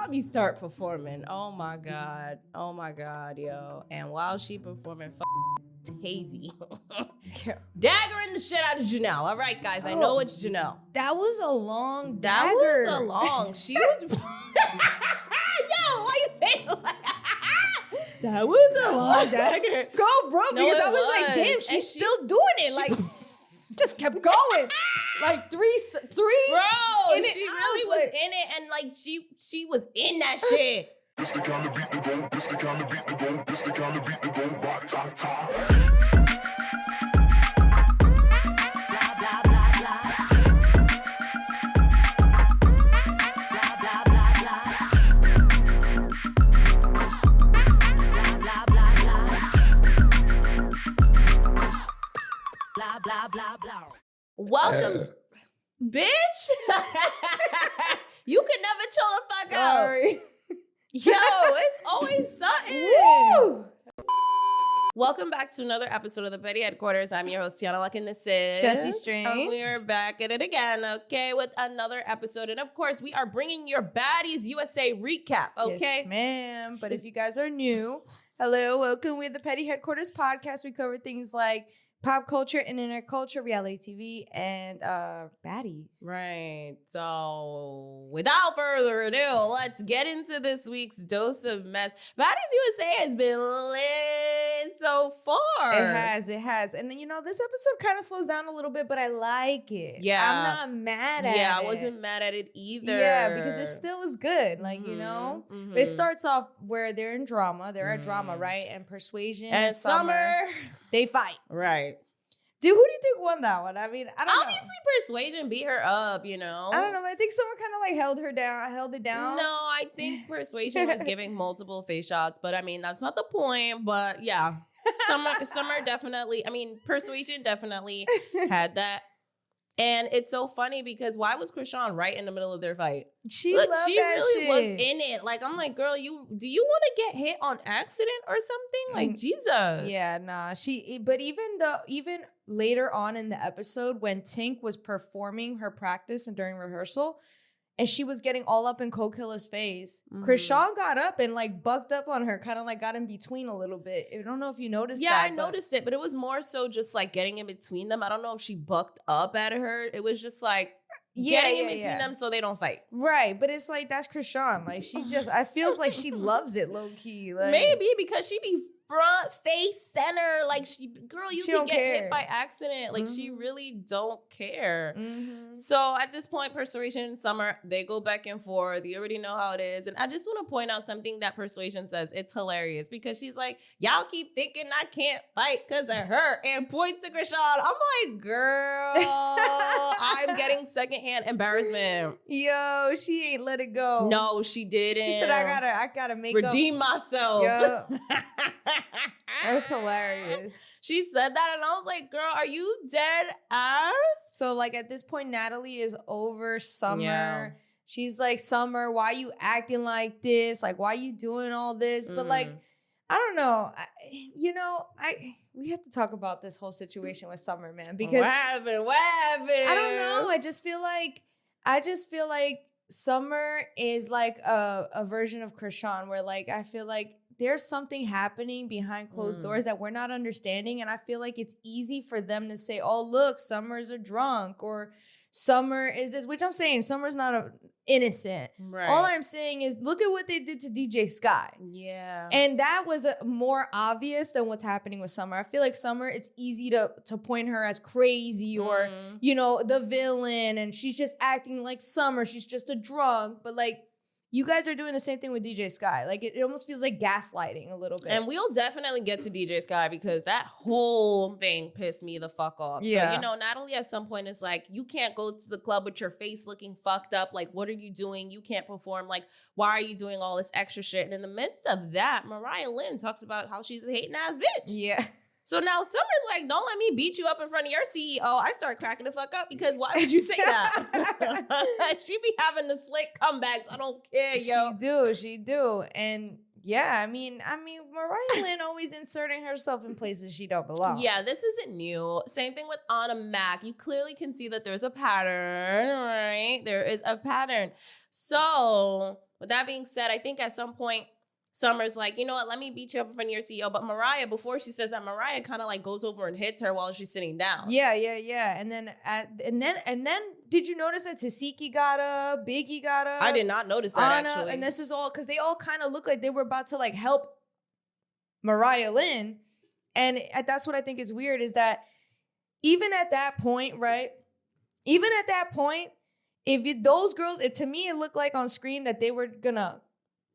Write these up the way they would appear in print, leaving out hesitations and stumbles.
Bobby start performing. Oh my god, yo! And while she performing, Tavy, daggering the shit out of Janelle. All right, guys, I know it's Janelle. That was a long dagger. That was a long. She was. Yo, why you saying like that? Was a long dagger. Go, bro, because I was like, damn, she's still doing it. Like, just kept going. Like three. Bro, she really was in it, and like she was in that shit. This the kind of beat to go. This the kind of beat to go. This the kind of beat to go. Rock, top, top. Blah, blah, blah. Welcome, bitch. You can never chill the fuck out. Yo, it's always something. Woo! Welcome back to another episode of the Baddies Headquarters. I'm your host, Tiana Luck, and this is Jessie Strange. And we are back at it again, okay, with another episode. And of course, we are bringing your Baddies USA recap, okay? Yes, ma'am. But if you guys are new, hello, welcome. We're the Petty Headquarters podcast. We cover things like pop culture, internet culture, reality TV, and baddies. Right. So without further ado, let's get into this week's dose of mess. Baddies USA has been lit so far. It has. And then, this episode kind of slows down a little bit, but I like it. Yeah. I'm not mad at it. Yeah, I wasn't mad at it either. Yeah, because it still was good. Like, It starts off where they're in drama. They're at drama, right? And Persuasion and Summer, they fight. Right. Dude, who do you think won that one? I mean, I don't know. Obviously, Persuasion beat her up, I don't know. I think Summer kind of like held it down. No, I think Persuasion was giving multiple face shots, but I mean, that's not the point. But yeah, Summer definitely, Persuasion definitely had that. And it's so funny because why was Chrisean right in the middle of their fight? She really was in it. Like, I'm like, girl, do you want to get hit on accident or something? Like, Jesus. Yeah, nah. But even later on in the episode when Tink was performing her practice and during rehearsal, and she was getting all up in Coquilla's face, Chrisean got up and like bucked up on her, kind of like got in between a little bit. I don't know if you noticed that. Yeah, I noticed it, but it was more so just like getting in between them. I don't know if she bucked up at her. It was just like getting in between them so they don't fight. Right, but it's like that's Chrisean. Like I feels like she loves it low key. Like, maybe because she be front, face, center. Like, you can get hit by accident. Like, she really don't care. Mm-hmm. So, at this point, Persuasion and Summer, they go back and forth. You already know how it is. And I just want to point out something that Persuasion says. It's hilarious because she's like, y'all keep thinking I can't fight because of her. And points to Chrisean. I'm like, girl, I'm getting secondhand embarrassment. Yo, she ain't let it go. No, she didn't. She said, I gotta redeem myself. Yep. That's hilarious. She said that and I was like, girl, are you dead ass? So like at this point, Natalie is over Summer. Yeah. She's like, Summer, why you acting like this? Like, why you doing all this? But like, I don't know. We have to talk about this whole situation with Summer, man. Because what happened? I don't know. I just feel like Summer is like a version of Chrisean where like I feel like there's something happening behind closed doors that we're not understanding. And I feel like it's easy for them to say, oh, look, Summer's a drunk or Summer is this, which I'm saying Summer's not innocent. Right. All I'm saying is look at what they did to DJ Sky. Yeah. And that was more obvious than what's happening with Summer. I feel like Summer, it's easy to point her as crazy or, the villain. And she's just acting like Summer. She's just a drunk. But like, you guys are doing the same thing with DJ Sky. Like, it almost feels like gaslighting a little bit. And we'll definitely get to DJ Sky because that whole thing pissed me the fuck off. Yeah. So, Natalie at some point is like, you can't go to the club with your face looking fucked up. Like, what are you doing? You can't perform. Like, why are you doing all this extra shit? And in the midst of that, Mariah Lynn talks about how she's a hating ass bitch. Yeah. So now Summer's like, don't let me beat you up in front of your CEO. I start cracking the fuck up because why would you say that? She be having the slick comebacks. I don't care, yo. She do. And yeah, I mean, Mariah Lynn always inserting herself in places she don't belong. Yeah, this isn't new. Same thing with Anna Mac. You clearly can see that there's a pattern, right? There is a pattern. So With that being said, I think at some point, Summer's like, you know what, let me beat you up in front of your CEO. But Mariah, before she says that, Mariah kind of like goes over and hits her while she's sitting down. Yeah. And then did you notice that Tasiki got up, Biggie got up? I did not notice that, Anna, actually. and this is all because they all kind of look like they were about to like help Mariah Lynn. And that's what I think is weird is that even at that point, right? Even at that point, those girls, to me, it looked like on screen that they were gonna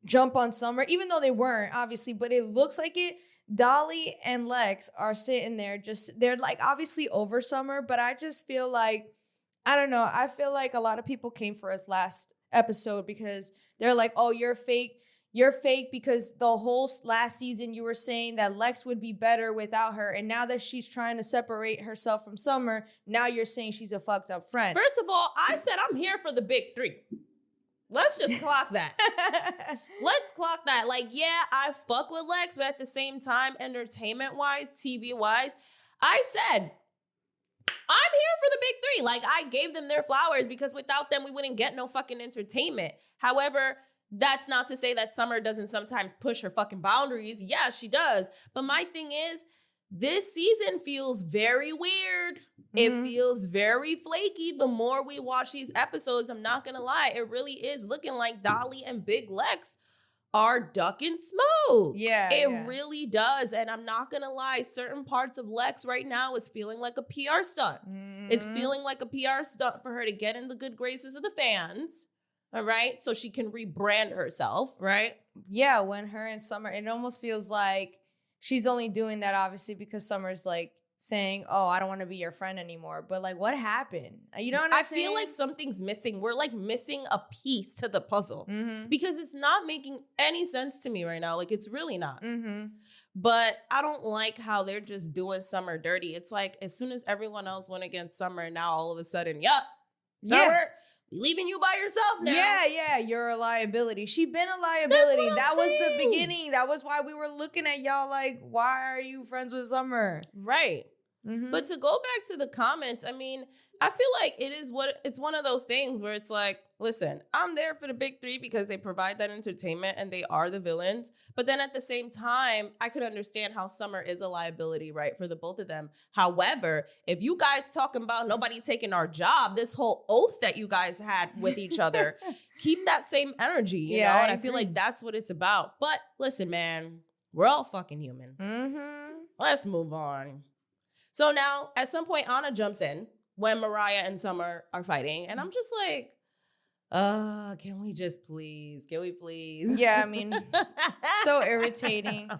jump on Summer, even though they weren't, obviously, but it looks like it. Dolly and Lex are sitting there they're like obviously over Summer, but I just feel like, I don't know, I feel like a lot of people came for us last episode because they're like, oh, you're fake because the whole last season you were saying that Lex would be better without her, and now that she's trying to separate herself from Summer, now you're saying she's a fucked up friend. First of all, I said I'm here for the big three. Let's just clock that. Let's clock that. Like, yeah, I fuck with Lex, but at the same time, entertainment-wise, TV-wise, I said, I'm here for the big three. Like, I gave them their flowers because without them, we wouldn't get no fucking entertainment. However, that's not to say that Summer doesn't sometimes push her fucking boundaries. Yeah, she does. But my thing is, this season feels very weird. It feels very flaky. The more we watch these episodes, I'm not going to lie, it really is looking like Dolly and Big Lex are ducking smoke. Yeah. It really does. And I'm not going to lie, certain parts of Lex right now is feeling like a PR stunt. It's feeling like a PR stunt for her to get in the good graces of the fans. All right. So she can rebrand herself. Right. Yeah. When her and Summer, it almost feels like she's only doing that obviously because Summer's like saying, oh, I don't want to be your friend anymore. But like, what happened? You know what I'm saying? I feel like something's missing. We're like missing a piece to the puzzle because it's not making any sense to me right now. Like, it's really not. But I don't like how they're just doing Summer dirty. It's like as soon as everyone else went against Summer, now all of a sudden, Summer, leaving you by yourself now. Yeah, you're a liability. She been a liability. That was the beginning. That was why we were looking at y'all like, why are you friends with Summer? Right. But to go back to the comments, I mean, I feel like it's one of those things where it's like, listen, I'm there for the big three because they provide that entertainment and they are the villains. But then at the same time, I could understand how Summer is a liability, right, for the both of them. However, if you guys talking about nobody taking our job, this whole oath that you guys had with each other, keep that same energy, you know? And I feel like that's what it's about. But listen, man, we're all fucking human. Let's move on. So now, at some point, Anna jumps in when Mariah and Summer are fighting. And I'm just like, can we just please? Can we please? Yeah, I mean, so irritating.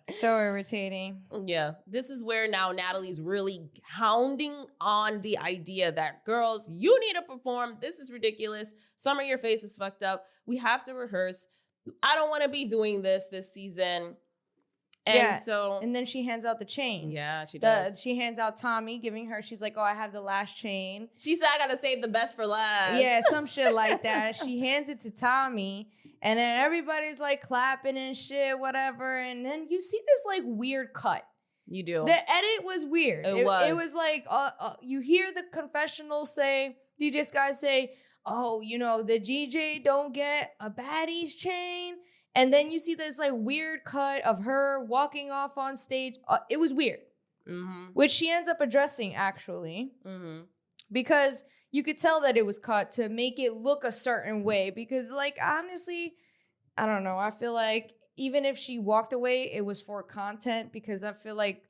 So irritating. Yeah. This is where now Natalie's really hounding on the idea that, girls, you need to perform. This is ridiculous. Summer, your face is fucked up. We have to rehearse. I don't want to be doing this season. And then she hands out the chains. Yeah, she does. She hands out Tommy, she's like, oh, I have the last chain. She said, I gotta save the best for last. Yeah, some shit like that. She hands it to Tommy, and then everybody's like clapping and shit, whatever. And then you see this like weird cut. You do. The edit was weird. It was like, you hear the confessional say, DJ Sky say, oh, you know, the GJ don't get a Baddies chain. And then you see this like weird cut of her walking off on stage. It was weird, which she ends up addressing actually, because you could tell that it was cut to make it look a certain way. Because like, honestly, I don't know. I feel like even if she walked away, it was for content because I feel like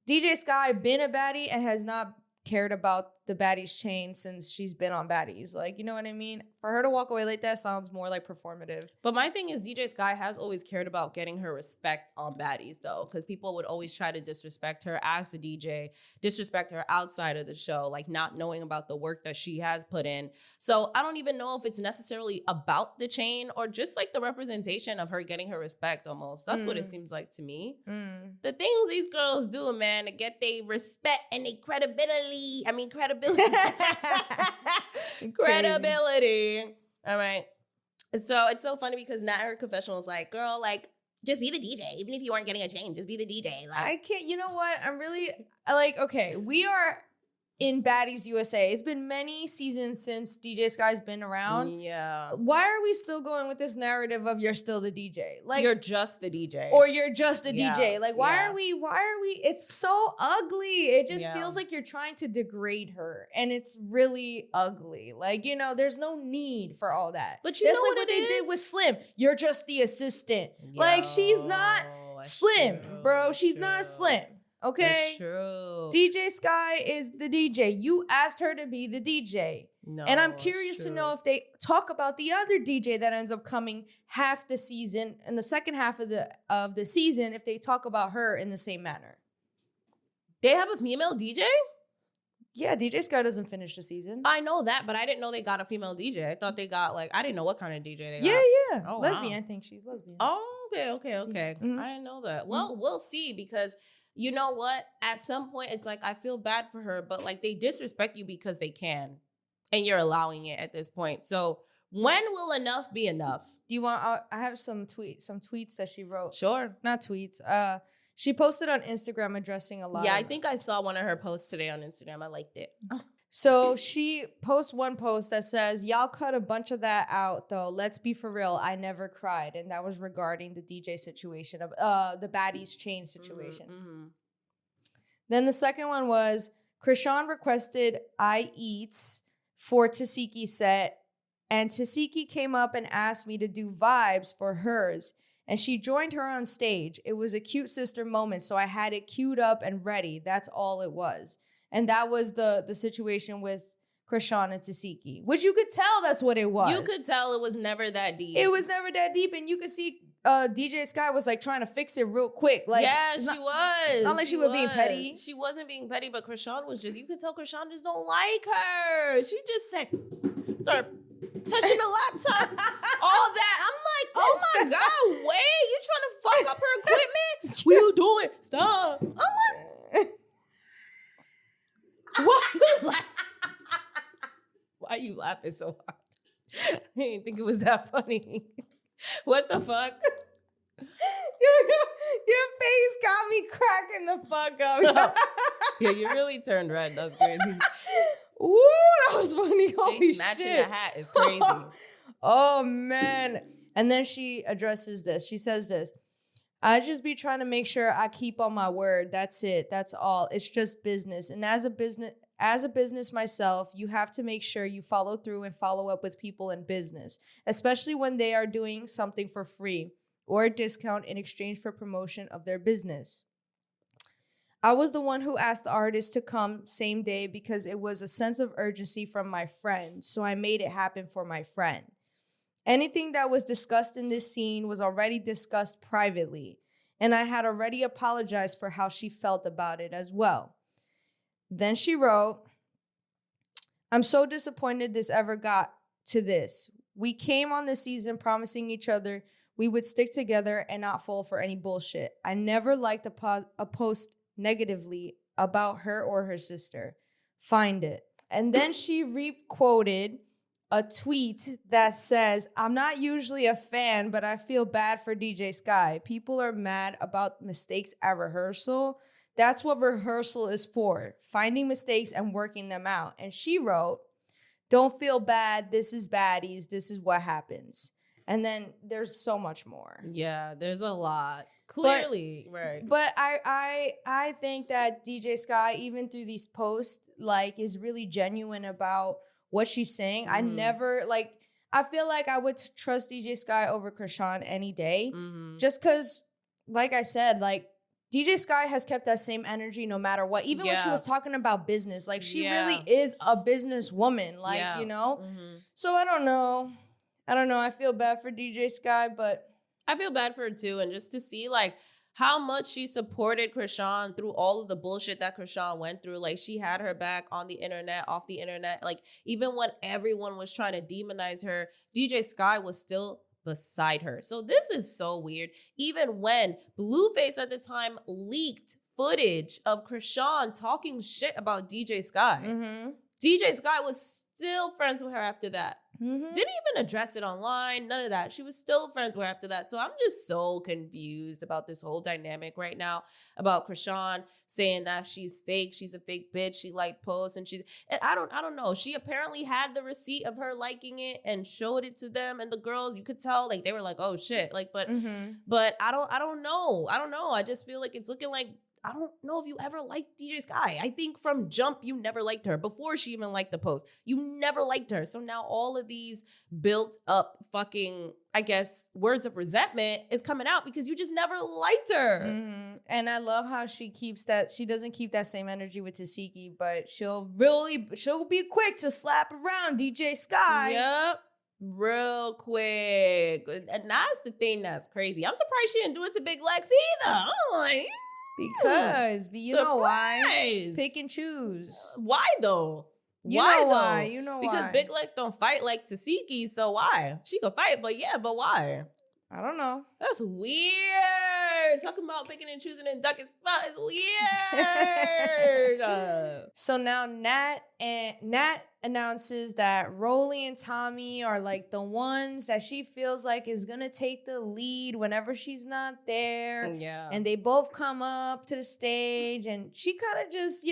DJ Sky been a baddie and has not cared about the Baddies chain since she's been on Baddies. Like, you know what I mean? For her to walk away like that sounds more like performative. But my thing is DJ Sky has always cared about getting her respect on Baddies though, because people would always try to disrespect her as a DJ, disrespect her outside of the show, like not knowing about the work that she has put in. So I don't even know if it's necessarily about the chain or just like the representation of her getting her respect almost. That's what it seems like to me. The things these girls do, man, to get their respect and their credibility. Credibility. All right. So it's so funny because Nat, her confessional is like, girl, like, just be the DJ. Even if you weren't getting a chain, just be the DJ. Like, I can't, you know what? I'm really, like, okay, we are in Baddies USA. It's been many seasons since DJ Sky's been around. Yeah. Why are we still going with this narrative of you're still the DJ? Like, you're just the DJ. Or you're just the Yeah. DJ. Like, why are we, it's so ugly. It just Yeah. feels like you're trying to degrade her. And it's really ugly. Like, you know, there's no need for all that. But you That's know like what they it did is? with Slim. You're just the assistant. Like, she's not Slim, bro. She's not Slim. Okay? That's true. DJ Sky is the DJ. You asked her to be the DJ. No, And I'm curious to know if they talk about the other DJ that ends up coming half the season, in the second half of the season, if they talk about her in the same manner. They have a female DJ? Yeah, DJ Sky doesn't finish the season. I know that, but I didn't know they got a female DJ. I thought they got I didn't know what kind of DJ they got. Yeah. Oh, lesbian. wow. I think she's lesbian. Oh, okay. Mhm. I didn't know that. Well, we'll see, because you know what? At some point, it's like, I feel bad for her, but they disrespect you because they can. And you're allowing it at this point. So when will enough be enough? Do you want, I have some tweets that she wrote. Sure. Not tweets. She posted on Instagram addressing a lot Yeah, of I think I saw one of her posts today on Instagram. I liked it. So she posts one post that says, y'all cut a bunch of that out, though. Let's be for real. I never cried. And that was regarding the DJ situation, of the Baddies chain situation. Mm-hmm. Then the second one was, Chrisean requested I Eats for Tasiki set. And Tasiki came up and asked me to do vibes for hers. And she joined her on stage. It was a cute sister moment, so I had it queued up and ready. That's all it was. And that was the situation with Chrisean and Tasiki, which you could tell that's what it was. You could tell it was never that deep. It was never that deep, and you could see DJ Sky was trying to fix it real quick. She was. Not like she was being petty. She wasn't being petty, but Chrisean was just, you could tell Chrisean just don't like her. She just said, start touching the laptop, all that. I'm like, oh my God, wait, you trying to fuck up her equipment? What you doing? Stop. I'm like, why are you laughing so hard? I didn't think it was that funny. What the fuck? Your face got me cracking the fuck up. Yeah, you really turned red. That's crazy. Ooh, that was funny. Holy Face matching shit. a hat is crazy. Oh, man. And then she addresses this. She says this. I just be trying to make sure I keep on my word. That's it. That's all. It's just business. And as a business myself, you have to make sure you follow through and follow up with people in business, especially when they are doing something for free or a discount in exchange for promotion of their business. I was the one who asked the artist to come same day because it was a sense of urgency from my friend, so I made it happen for my friend. Anything that was discussed in this scene was already discussed privately, and I had already apologized for how she felt about it as well. Then she wrote, I'm so disappointed this ever got to this. We came on this season promising each other we would stick together and not fall for any bullshit. I never liked a post negatively about her or her sister. Find it. And then she re-quoted a tweet that says, I'm not usually a fan, but I feel bad for DJ Sky. People are mad about mistakes at rehearsal. That's what rehearsal is for, finding mistakes and working them out. And she wrote, don't feel bad. This is Baddies. This is what happens. And then there's so much more. Yeah, there's a lot. Clearly, right. But I think that DJ Sky, even through these posts, is really genuine about what she's saying. Mm-hmm. I never, I feel like I would trust DJ Sky over Chrisean any day. Mm-hmm. Just because, like I said, DJ Sky has kept that same energy no matter what. Even when she was talking about business, she really is a businesswoman, you know? Mm-hmm. So I don't know. I feel bad for DJ Sky, but I feel bad for her too. And just to see how much she supported Chrisean through all of the bullshit that Chrisean went through. She had her back on the internet, off the internet. Even when everyone was trying to demonize her, DJ Sky was still beside her. So this is so weird. Even when Blueface at the time leaked footage of Chrisean talking shit about DJ Sky, DJ Sky was still friends with her after that. Didn't even address it online. None of that. She was still friends with her after that. So I'm just so confused about this whole dynamic right now about Chrisean saying that she's fake. She's a fake bitch. She liked posts and I don't know. She apparently had the receipt of her liking it and showed it to them, and the girls, you could tell, like, they were like, oh shit. Like, but I don't know. I just feel like it's looking like, I don't know if you ever liked DJ Sky. I think from jump, you never liked her. Before she even liked the post, you never liked her. So now all of these built up fucking, I guess, words of resentment is coming out because you just never liked her. And I love how she doesn't keep that same energy with Tasiki, but she'll be quick to slap around DJ Sky. Yep. Real quick. And that's the thing that's crazy. I'm surprised she didn't do it to Big Lex either. I'm like, because you know why? Pick and choose. Why though? You know why? Because Big Lex don't fight like Tasiki, so why? She could fight, but why? I don't know. That's weird. Talking about picking and choosing and ducking spot is weird. So now Nat announces that Rolly and Tommy are like the ones that she feels like is gonna take the lead whenever she's not there. Yeah. And they both come up to the stage, and she kind of just,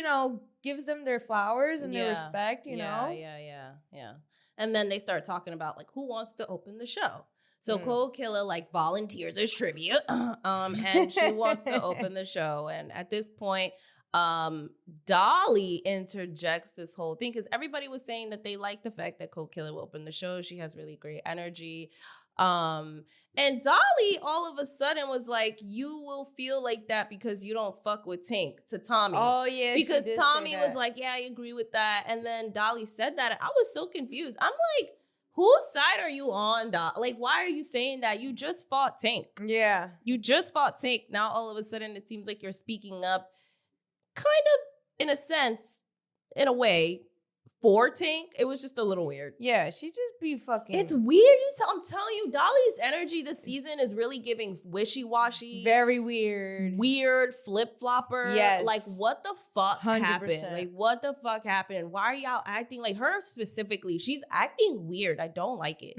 gives them their flowers and their respect, you know? Yeah. And then they start talking about like who wants to open the show. So Cold Killer like volunteers as tribute, and she wants to open the show. And at this point, Dolly interjects this whole thing because everybody was saying that they like the fact that Cold Killer will open the show. She has really great energy. And Dolly all of a sudden was like, you will feel like that because you don't fuck with Tink to Tommy. Oh, yeah. Because Tommy was like, yeah, I agree with that. And then Dolly said that. I was so confused. I'm like, whose side are you on, Doc? Like, why are you saying that? You just fought Tink. Yeah. You just fought Tink. Now, all of a sudden, it seems like you're speaking up kind of, in a sense, in a way, for Tink. It was just a little weird. Yeah, she just be fucking... It's weird. I'm telling you, Dolly's energy this season is really giving wishy-washy. Very weird. Weird, flip-flopper. Yes. Like, what the fuck 100%. happened? Like, what the fuck happened? Why are y'all acting like her specifically? She's acting weird. I don't like it.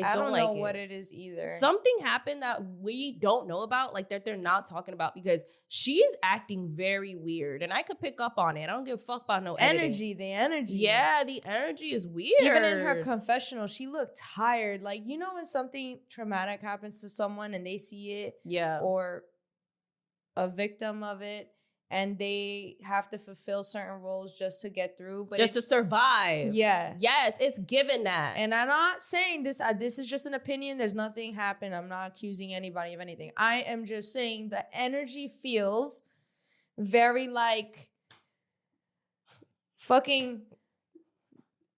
I don't know what it is either. Something happened that we don't know about, like that they're not talking about, because she is acting very weird. And I could pick up on it. I don't give a fuck about no editing. The energy. Yeah, the energy is weird. Even in her confessional, she looked tired. Like, you know when something traumatic happens to someone and they see it? Yeah. Or a victim of it, and they have to fulfill certain roles just to get through. But just to survive. Yeah. Yes, it's given that. And I'm not saying this. This is just an opinion. There's nothing happened. I'm not accusing anybody of anything. I am just saying the energy feels very like fucking...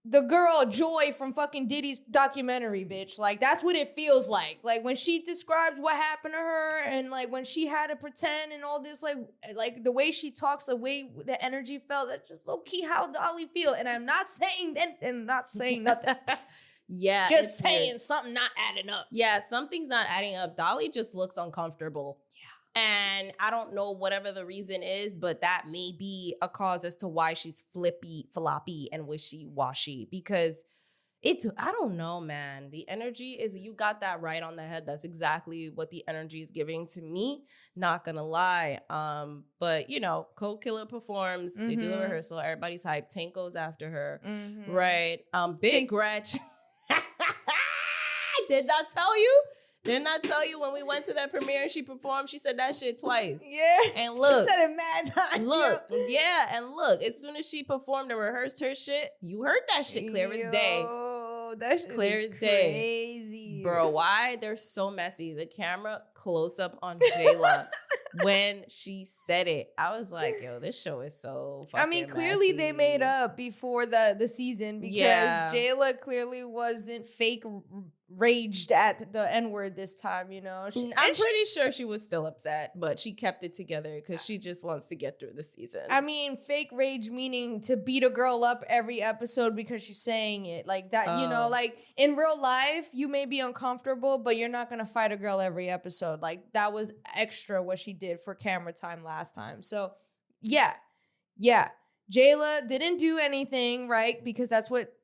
the girl Joy from fucking Diddy's documentary, bitch. Like, that's what it feels like. Like, when she describes what happened to her and, like, when she had to pretend and all this, like the way she talks, the way the energy felt, that's just low-key how Dolly feel. And I'm not saying that and not saying nothing. Yeah. Just saying weird. Something not adding up. Yeah, something's not adding up. Dolly just looks uncomfortable. And I don't know whatever the reason is, but that may be a cause as to why she's floppy, and wishy-washy. Because I don't know, man. The energy is, you got that right on the head. That's exactly what the energy is giving to me. Not gonna lie. But, Cold Killer performs. They do the rehearsal. Everybody's hyped. Tank goes after her. Right. Big Gretch. Didn't I tell you when we went to that premiere and she performed, she said that shit twice. Yeah. And look. She said it mad times. Look. Yeah. And look, as soon as she performed and rehearsed her shit, you heard that shit clear as day. That shit clear as day. Crazy. Bro, why? They're so messy. The camera close up on Jayla when she said it. I was like, yo, this show is so fucking clearly messy. they made up before the season because Jayla clearly wasn't fake raged at the N-word this time, I'm pretty sure she was still upset, but she kept it together because she just wants to get through the season. Fake rage meaning to beat a girl up every episode because she's saying it. Like that, like in real life, you may be uncomfortable, but you're not going to fight a girl every episode. Like that was extra what she did for camera time last time. So yeah. Jayla didn't do anything, right? Because that's what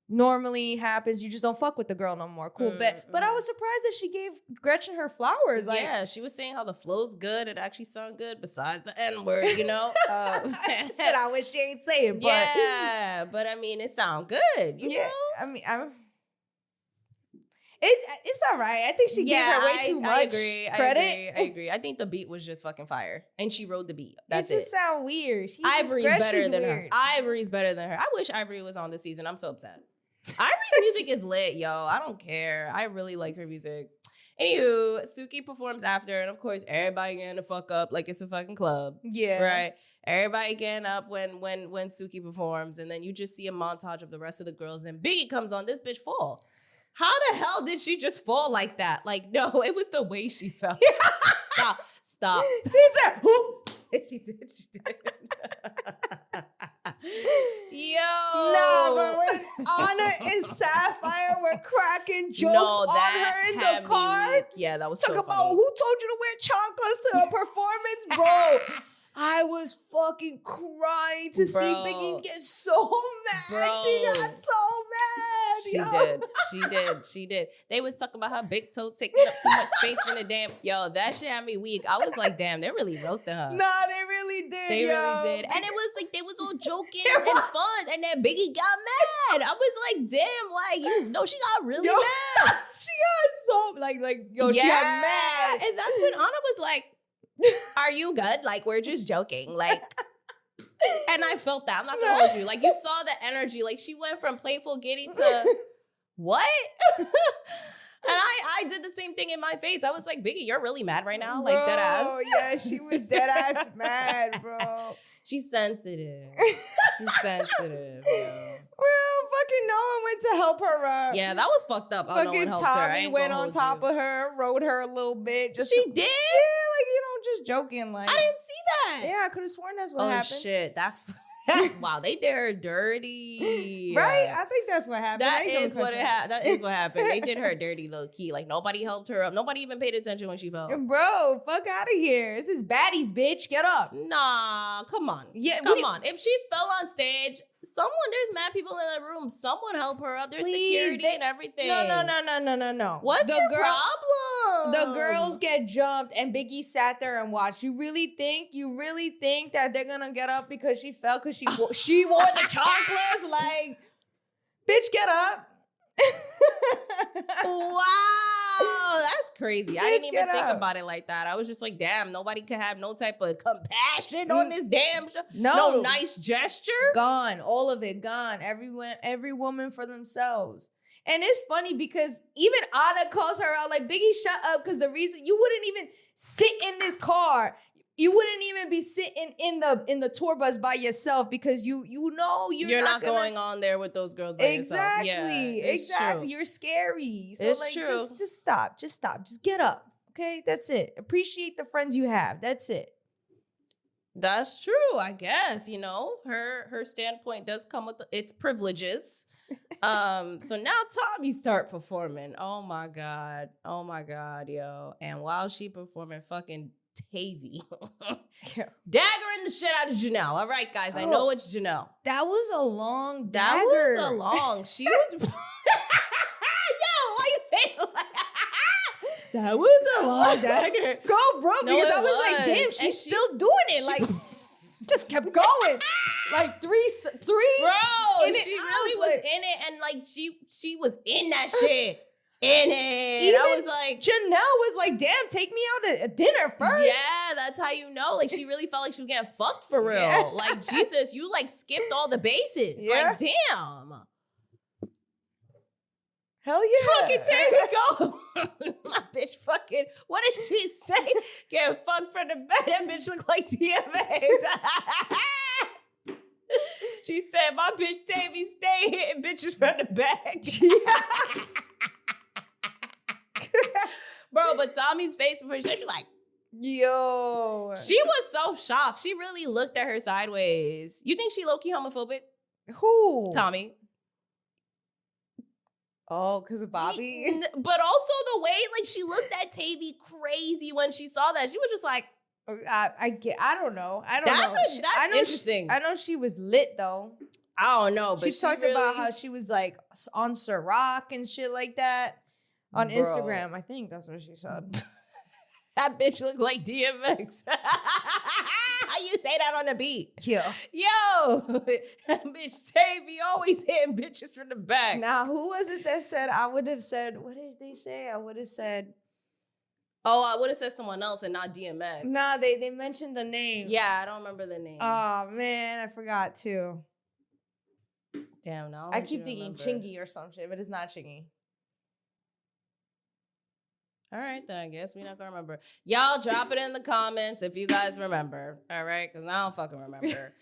normally happens. You just don't fuck with the girl no more. Cool. But I was surprised that she gave Gretchen her flowers. Like, yeah, she was saying how the flow's good. It actually sounded good besides the N-word, you know? She said, I wish she ain't say it, but. Yeah, but I mean, it sound good, you know? I mean, it's all right. I think she gave her way too much credit. I agree. I think the beat was just fucking fire. And she rode the beat. That's it. It just sound weird. Ivory's better than her. Ivory's better than her. I wish Ivory was on this season. I'm so upset. Ivory's music is lit, yo. I don't care. I really like her music. Anywho, Suki performs after, and of course, everybody getting the fuck up like it's a fucking club. Yeah. Right? Everybody getting up when Suki performs, and then you just see a montage of the rest of the girls. Then Biggie comes on, this bitch fall. How the hell did she just fall like that? Like, no, it was the way she fell. Stop. She said, whoop. She did. Yo. Nah, but when Anna and Sapphire were cracking jokes on her in the car. Yeah, that was Talk so about funny. who told you to wear chocolates to a performance, bro. I was fucking crying to see Biggie get so mad. Bro. She got so mad. She did. They was talking about her big toe taking up too much space in the damn. Yo, that shit had me weak. I was like, damn, they're really roasting her. Nah, they really did. They really did. And it was like they was all joking and fun. And then Biggie got mad. I was like, damn, like, you know, she got really mad. She got so she got mad. And that's when Anna was like, are you good? Like, we're just joking. Like, and I felt that. I'm not gonna hold you. Like, you saw the energy. Like, she went from playful giddy to what? And I did the same thing in my face. I was like, Biggie, you're really mad right now? Like, dead ass. Oh, yeah, she was dead ass mad, bro. She's sensitive. She's sensitive, yo. Well, fucking no one went to help her up. Yeah, that was fucked up. Fucking no one helped Tommy her. went on top of her, rode her a little bit. She did? Yeah, like, you know, just joking. Like, I didn't see that. Yeah, I could have sworn that's what happened. Oh, shit. That's... wow, they did her dirty. Right? I think that's what happened. That is what happened. They did her dirty low key. Like, nobody helped her up. Nobody even paid attention when she fell. Bro, fuck out of here. This is Baddies, bitch. Get up. Nah, come on. Yeah, come on. If she fell on stage, there's mad people in the room. Someone help her up. There's security and everything. No. What's your problem? The girls get jumped and Biggie sat there and watched. You really think that they're gonna get up because she fell because she wore the chocolates? Like, bitch, get up. Wow, that's crazy. I didn't even think up. about it like that. I was just like, damn, nobody could have no type of compassion on this damn show. No nice gesture. Gone. All of it gone. Every woman for themselves. And it's funny because even Anna calls her out like, Biggie, shut up, because the reason you wouldn't even sit in this car. You wouldn't even be sitting in the tour bus by yourself because you know you're not going on there with those girls by yourself. Yeah, exactly. You're scary. So it's true. Just stop. Just get up. Okay, that's it. Appreciate the friends you have. That's it. That's true. I guess, you know, her standpoint does come with its privileges. So now Tommy start performing. Oh my god, yo! And while she performing, fucking Tavy daggering the shit out of Janelle. All right, guys, I know it's Janelle. That was a long dagger. That was a long. She was. Yo, why you saying like that? Was a long dagger, girl, bro. Because I was like, damn, she's still doing it. Like, just kept going. Like three. Bro, she really was in it, and like she was in that shit. In it. Even I was like, Janelle was like, damn, take me out to dinner first. Yeah, that's how you know. Like, she really felt like she was getting fucked for real. Yeah. Like, Jesus, you like skipped all the bases. Yeah. Like, damn. Hell yeah. Fucking Tammy, go. My bitch fucking, what did she say? Getting fucked from the bed. That bitch look like TMA. She said, my bitch Tammy stay hitting bitches from the back. Yeah. Bro, but Tommy's face before she said, she was like, yo. She was so shocked. She really looked at her sideways. You think she low-key homophobic? Who? Tommy. Oh, because of Bobby? But also the way, like, she looked at Tavy crazy when she saw that. She was just like, I don't know. That's interesting. I know she was lit, though. I don't know, but she talked about how she was like on Ciroc and shit like that on Instagram. I think that's what she said. That bitch look like DMX. How you say that on the beat? Yo, that bitch say be always hitting bitches from the back. Now, who was it that said? I would have said. What did they say? I would have said. Oh, I would have said someone else and not DMX. Nah, they mentioned the name. Yeah, I don't remember the name. Oh man, I forgot too. Damn, no. I keep thinking Chingy or some shit, but it's not Chingy. All right, then I guess we're not gonna remember. Y'all drop it in the comments if you guys remember. All right, because I don't fucking remember.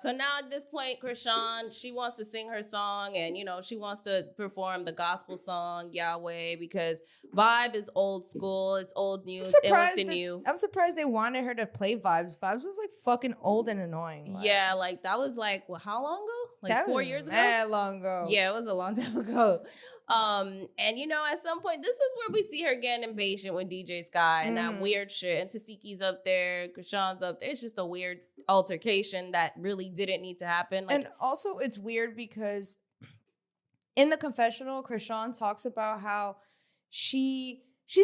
So now at this point, Chrisean, she wants to sing her song and, you know, she wants to perform the gospel song, Yahweh, because Vibe is old school. It's old news and with the new. I'm surprised they wanted her to play Vibes. Vibes was like fucking old and annoying. Like. Yeah, like that was like, how long ago? Like 4 years ago? That long ago. Yeah, it was a long time ago. And you know, at some point, this is where we see her getting impatient with DJ Sky and that weird shit. And Tasiki's up there, Chrisean's up there. It's just a weird altercation that really didn't need to happen. Like, and also, it's weird because in the confessional, Chrisean talks about how she's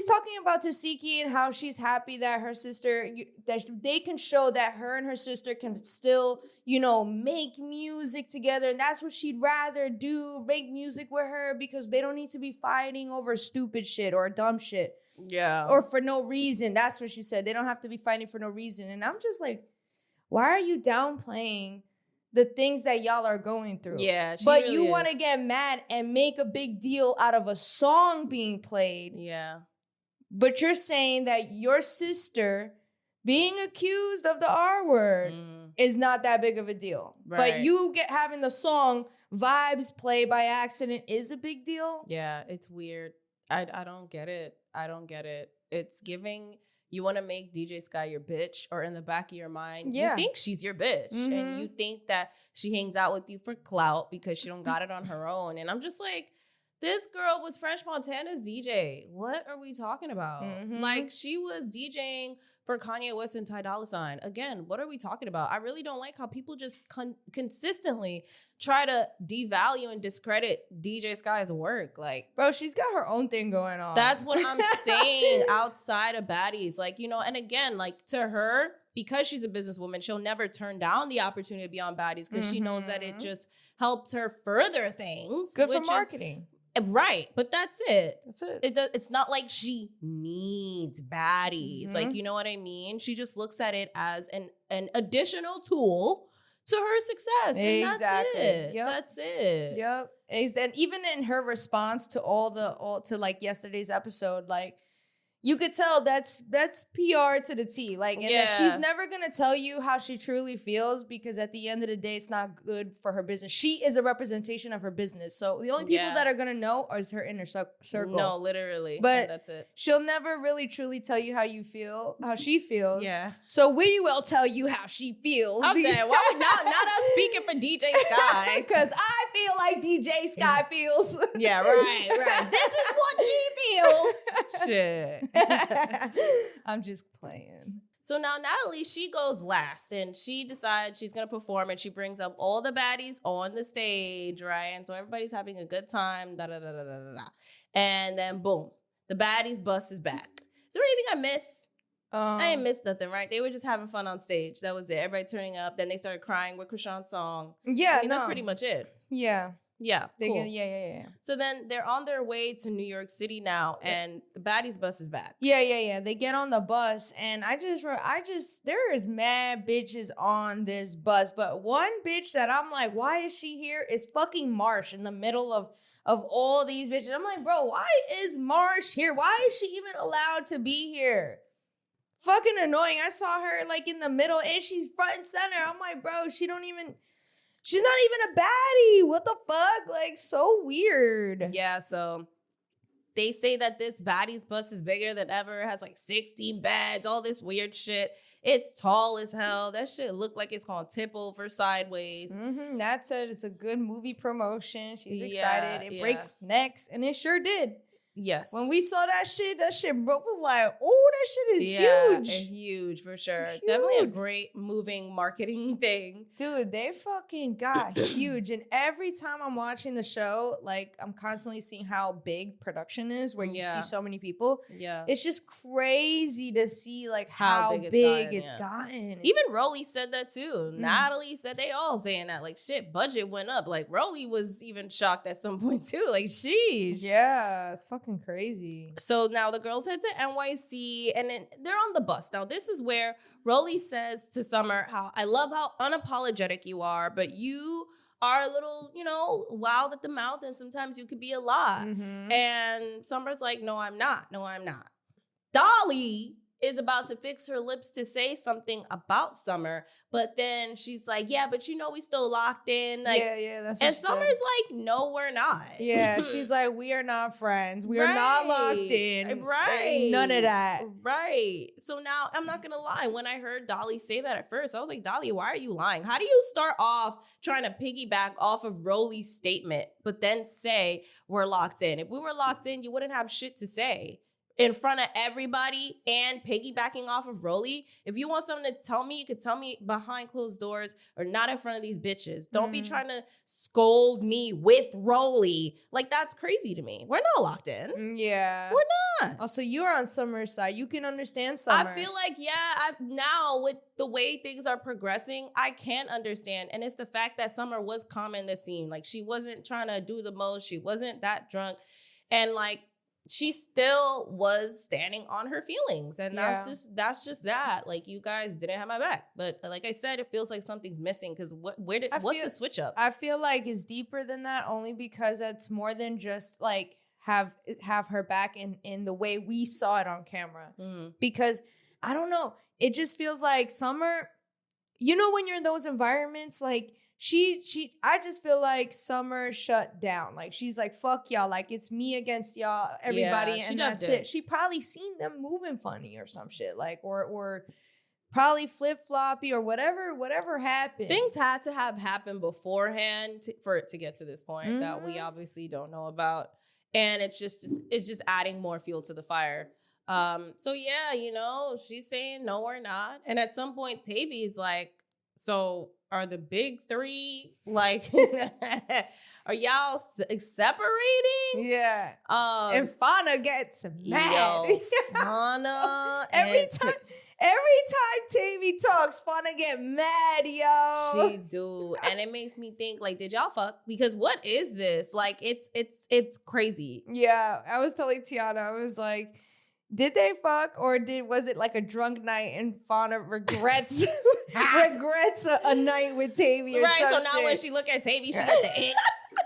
talking about Tasiki and how she's happy that her sister, that they can show that her and her sister can still, you know, make music together. And that's what she'd rather do, make music with her, because they don't need to be fighting over stupid shit or dumb shit. Yeah. Or for no reason. That's what she said. They don't have to be fighting for no reason. And I'm just like, why are you downplaying the things that y'all are going through? Yeah, but really you want to get mad and make a big deal out of a song being played. Yeah. But you're saying that your sister being accused of the R word is not that big of a deal. Right. But you having the song Vibes play by accident is a big deal. Yeah, it's weird. I don't get it. I don't get it. It's giving... You want to make DJ Sky your bitch, or in the back of your mind, you think she's your bitch. And you think that she hangs out with you for clout because she don't got it on her own. And I'm just like, this girl was French Montana's DJ. What are we talking about? Like, she was DJing for Kanye West and Ty Dolla $ign. Again, what are we talking about? I really don't like how people just consistently try to devalue and discredit DJ Sky's work. Like, bro, she's got her own thing going on. That's what I'm saying outside of Baddies. Like, you know, and again, like to her, because she's a businesswoman, she'll never turn down the opportunity to be on Baddies because she knows that it just helps her further things. Good for marketing. Right, but that's it. That's it. It's not like she needs Baddies. Like, you know what I mean? She just looks at it as an additional tool to her success. And that's it. Yep. That's it. Yep. And even in her response to to like yesterday's episode, like, you could tell that's PR to the T. Like, and that she's never gonna tell you how she truly feels, because at the end of the day, it's not good for her business. She is a representation of her business. So the only people that are gonna know is her inner circle. No, literally. But that's it. She'll never really truly tell you how she feels. Yeah. So we will tell you how she feels. I'm dead. Why not us speaking for DJ Sky? Because I feel like DJ Sky feels. Yeah, right. This is what she feels. Shit. I'm just playing. So now Natalie, she goes last and she decides she's going to perform, and she brings up all the baddies on the stage, right? And so everybody's having a good time, da-da-da-da-da-da. And then boom, the baddies bus is back. Is there anything I miss? I ain't missed nothing, right? They were just having fun on stage. That was it. Everybody turning up. Then they started crying with Chrisean's song. Yeah, I mean, that's pretty much it. Yeah. Yeah, cool. Yeah. So then they're on their way to New York City now, and the baddies bus is back. Yeah. They get on the bus, and I just there is mad bitches on this bus, but one bitch that I'm like, why is she here? Is fucking Marsh in the middle of all these bitches. I'm like, bro, why is Marsh here? Why is she even allowed to be here? Fucking annoying. I saw her like in the middle, and she's front and center. I'm like, bro, she's not even a baddie. What the fuck? Like, so weird. Yeah, so they say that this baddies bus is bigger than ever. It has like 16 beds, all this weird shit. It's tall as hell. That shit look like it's gonna tip over sideways. That said, it's a good movie promotion. She's excited. It breaks necks, and it sure did. Yes. When we saw that shit bro was like, oh, that shit is huge. Huge for sure. Huge. Definitely a great moving marketing thing. Dude, they fucking got huge. And every time I'm watching the show, like, I'm constantly seeing how big production is, where you see so many people. Yeah. It's just crazy to see, like, how big it's gotten. Even Rolly said that too. Natalie said they all saying that. Like, shit, budget went up. Like, Rolly was even shocked at some point too. Like, sheesh. Yeah, it's fucking crazy. So now the girls head to NYC and then they're on the bus. Now, this is where Rolly says to Summer, how I love how unapologetic you are, but you are a little, wild at the mouth, and sometimes you could be a lot. And Summer's like, no, I'm not. No, I'm not. Dolly is about to fix her lips to say something about Summer, but then she's like, yeah, but we still locked in. Like, that's what and she Summer's said. like, no, we're not. Yeah, she's like, we are not friends. We are not locked in. Right. None of that. Right. So now, I'm not going to lie. When I heard Dolly say that at first, I was like, Dolly, why are you lying? How do you start off trying to piggyback off of Rolly's statement, but then say we're locked in? If we were locked in, you wouldn't have shit to say in front of everybody and piggybacking off of Rolly. If you want something to tell me, you could tell me behind closed doors or not in front of these bitches. Don't be trying to scold me with Rolly. Like, that's crazy to me. We're not locked in. Yeah. We're not. Also, you're on Summer's side. You can understand Summer. I feel like, now with the way things are progressing, I can understand. And it's the fact that Summer was calm in the scene. Like, she wasn't trying to do the most. She wasn't that drunk. And, like, she still was standing on her feelings. And that's just that. Like, you guys didn't have my back. But like I said, it feels like something's missing, because what's the switch up? I feel like it's deeper than that, only because it's more than just like have her back in the way we saw it on camera. Because I don't know, it just feels like Summer, when you're in those environments, like I just feel like Summer shut down. Like, she's like, fuck y'all. Like, it's me against y'all, everybody. And that's it. She probably seen them moving funny or some shit. Like, or probably flip-floppy or whatever happened. Things had to have happened beforehand for it to get to this point that we obviously don't know about. And it's just adding more fuel to the fire. So yeah, she's saying, no, we're not. And at some point, Tavy's like, so are the big three, like, are y'all separating? Yeah. And Fauna gets mad. Fauna. Every time Tavy talks, Fauna get mad, yo. She do. And it makes me think, like, did y'all fuck? Because what is this? Like, it's crazy. Yeah. I was telling Tiana, I was like, did they fuck, or was it like a drunk night and Fauna regrets a night with Tavy or right, some so now shit. When she look at Tavy, she got the ick.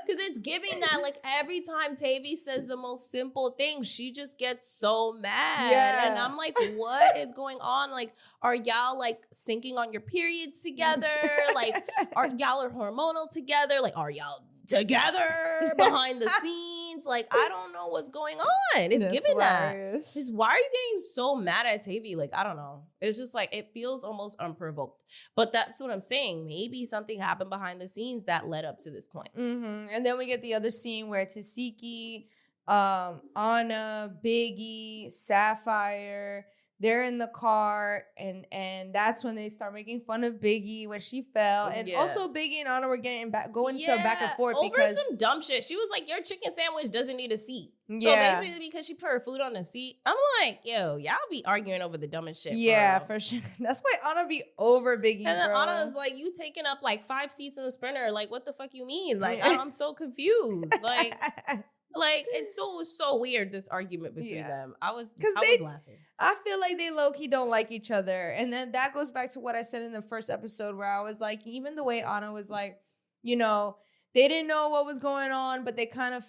Because it's giving that, like, every time Tavy says the most simple thing, she just gets so mad. Yeah. And I'm like, what is going on? Like, are y'all, like, syncing on your periods together? Like, are y'all hormonal together? Like, are y'all together behind the scenes? Like, I don't know what's going on. It's giving that. Just, why are you getting so mad at Tavy? Like, I don't know. It's just like, it feels almost unprovoked. But that's what I'm saying. Maybe something happened behind the scenes that led up to this point. And then we get the other scene where Tasiki, Anna, Biggie, Sapphire, they're in the car, and that's when they start making fun of Biggie when she fell. And also Biggie and Anna were going to back and forth over some dumb shit. She was like, your chicken sandwich doesn't need a seat. Yeah. So basically, because she put her food on the seat, I'm like, yo, y'all be arguing over the dumbest shit. Yeah, for sure. That's why Anna be over Biggie. And then Anna's like, you taking up like 5 seats in the Sprinter. Like, what the fuck you mean? Like, I'm so confused. Like, it's so weird, this argument between them. I was laughing. I feel like they low-key don't like each other. And then that goes back to what I said in the first episode, where I was like, even the way Anna was like, they didn't know what was going on, but they kind of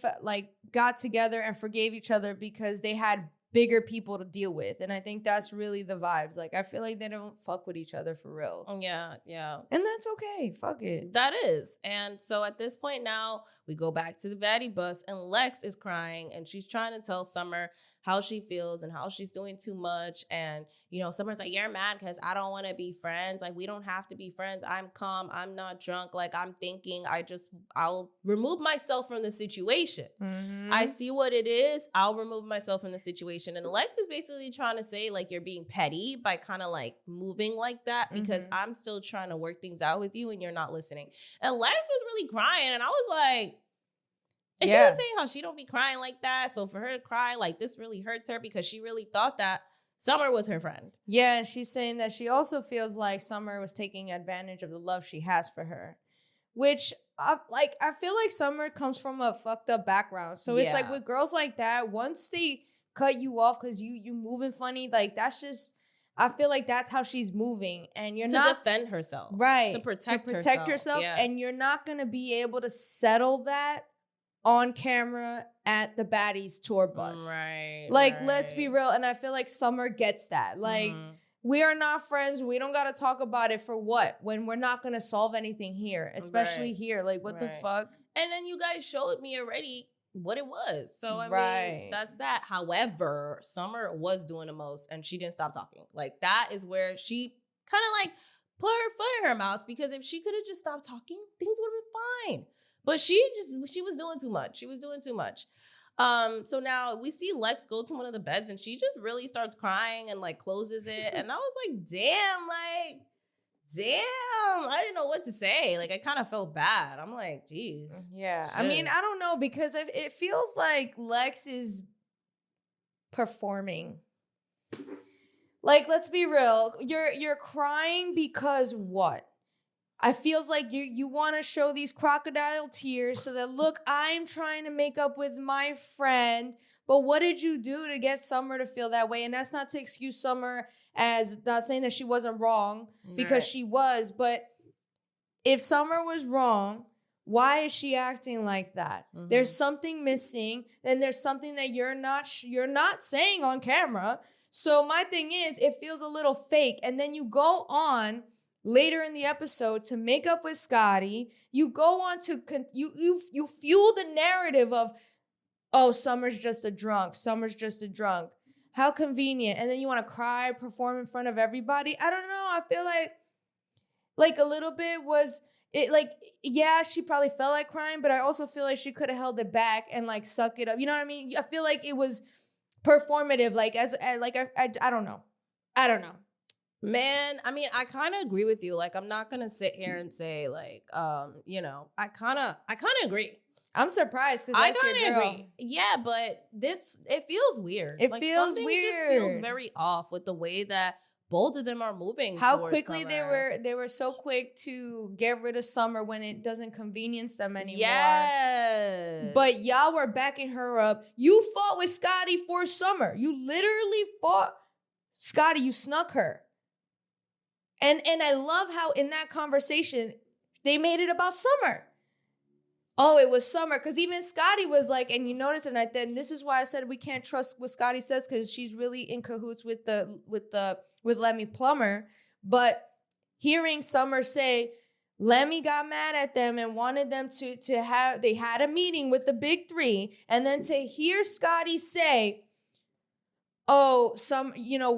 got together and forgave each other because they had bigger people to deal with. And I think that's really the vibes. Like, I feel like they don't fuck with each other for real. Yeah. And that's okay. Fuck it. That is. And so at this point now, we go back to the baddie bus, and Lex is crying, and she's trying to tell Summer how she feels and how she's doing too much. And, you know, Summer's like, you're mad because I don't want to be friends. Like, we don't have to be friends. I'm calm. I'm not drunk. Like, I'm thinking I'll remove myself from the situation. Mm-hmm. I see what it is. I'll remove myself from the situation. And Lex is basically trying to say, like, you're being petty by kind of like moving like that because I'm still trying to work things out with you and you're not listening. And Lex was really crying. And I was like, and she was saying how she don't be crying like that. So for her to cry, like, this really hurts her because she really thought that Summer was her friend. Yeah, and she's saying that she also feels like Summer was taking advantage of the love she has for her. Which, I feel like Summer comes from a fucked up background. So it's like with girls like that, once they cut you off because you moving funny, like, that's just... I feel like that's how she's moving, and you're not... To defend herself. Right. To protect herself, yes. And you're not going to be able to settle that on camera at the Baddies tour bus. Right. Like, let's be real. And I feel like Summer gets that. Like, we are not friends. We don't got to talk about it for what? When we're not going to solve anything here, especially here. Like, what the fuck? And then you guys showed me already what it was. So, I mean, that's that. However, Summer was doing the most and she didn't stop talking. Like, that is where she kind of like put her foot in her mouth, because if she could have just stopped talking, things would have been fine. But she was doing too much. She was doing too much. So now we see Lex go to one of the beds and she just really starts crying and like closes it. And I was like, damn, I didn't know what to say. Like, I kind of felt bad. I'm like, geez. Yeah. Shit. I mean, I don't know, because it feels like Lex is performing. Like, let's be real. You're crying because what? I feels like you want to show these crocodile tears so that, look, I'm trying to make up with my friend. But what did you do to get Summer to feel that way? And that's not to excuse Summer as not saying that she wasn't wrong, because she was. But if Summer was wrong, why is she acting like that? There's something missing, and there's something that you're not saying on camera. So my thing is, it feels a little fake. And then you go on later in the episode to make up with Scotty. You go on to you fuel the narrative of, oh, Summer's just a drunk. Summer's just a drunk. How convenient. And then you want to cry, perform in front of everybody. I don't know. I feel like a little bit was it, like, yeah, she probably felt like crying, but I also feel like she could have held it back and like suck it up. You know what I mean? I feel like it was performative. Like, I don't know. I don't know. Man, I mean, I kind of agree with you. Like, I'm not going to sit here and say, like, you know, I kind of agree. I'm surprised because I kind of agree. Yeah, but it feels weird. It feels weird. Just feels very off with the way that both of them are moving. How quickly they were so quick to get rid of Summer when it doesn't convenience them anymore. Yes. But y'all were backing her up. You fought with Scotty for Summer. You literally fought Scotty. You snuck her. And I love how in that conversation they made it about Summer. Oh, it was Summer. Because even Scotty was like, and you notice, and then this is why I said we can't trust what Scotty says, because she's really in cahoots with Lemmy Plummer. But hearing Summer say Lemmy got mad at them and wanted them to have, they had a meeting with the big three, and then to hear Scotty say, oh,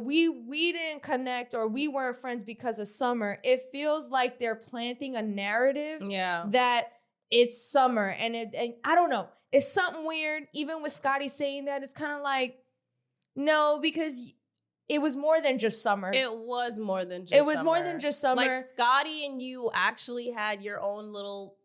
we didn't connect, or we weren't friends because of Summer. It feels like they're planting a narrative that it's Summer, and I don't know. It's something weird. Even with Scotty saying that, it's kind of like, no, because it was more than just Summer. It was more than just Summer. Like, Scotty and you actually had your own little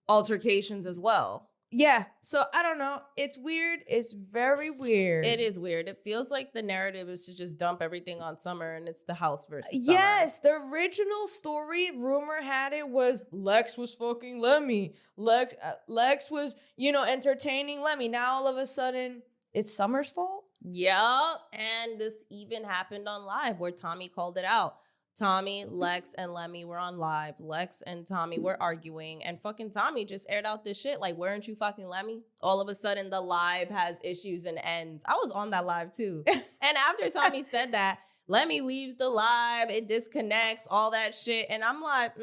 altercations as well. Yeah. So I don't know. It's weird. It's very weird. It is weird. It feels like the narrative is to just dump everything on Summer, and it's the house versus Summer. Yes. The original story, rumor had it, was Lex was fucking Lemmy. Lex was, entertaining Lemmy. Now all of a sudden it's Summer's fault. Yeah. And this even happened on live where Tommy called it out. Tommy, Lex, and Lemmy were on live. Lex and Tommy were arguing, and fucking Tommy just aired out this shit. Like, weren't you fucking Lemmy? All of a sudden, the live has issues and ends. I was on that live too. And after Tommy said that, Lemmy leaves the live, it disconnects, all that shit. And I'm like,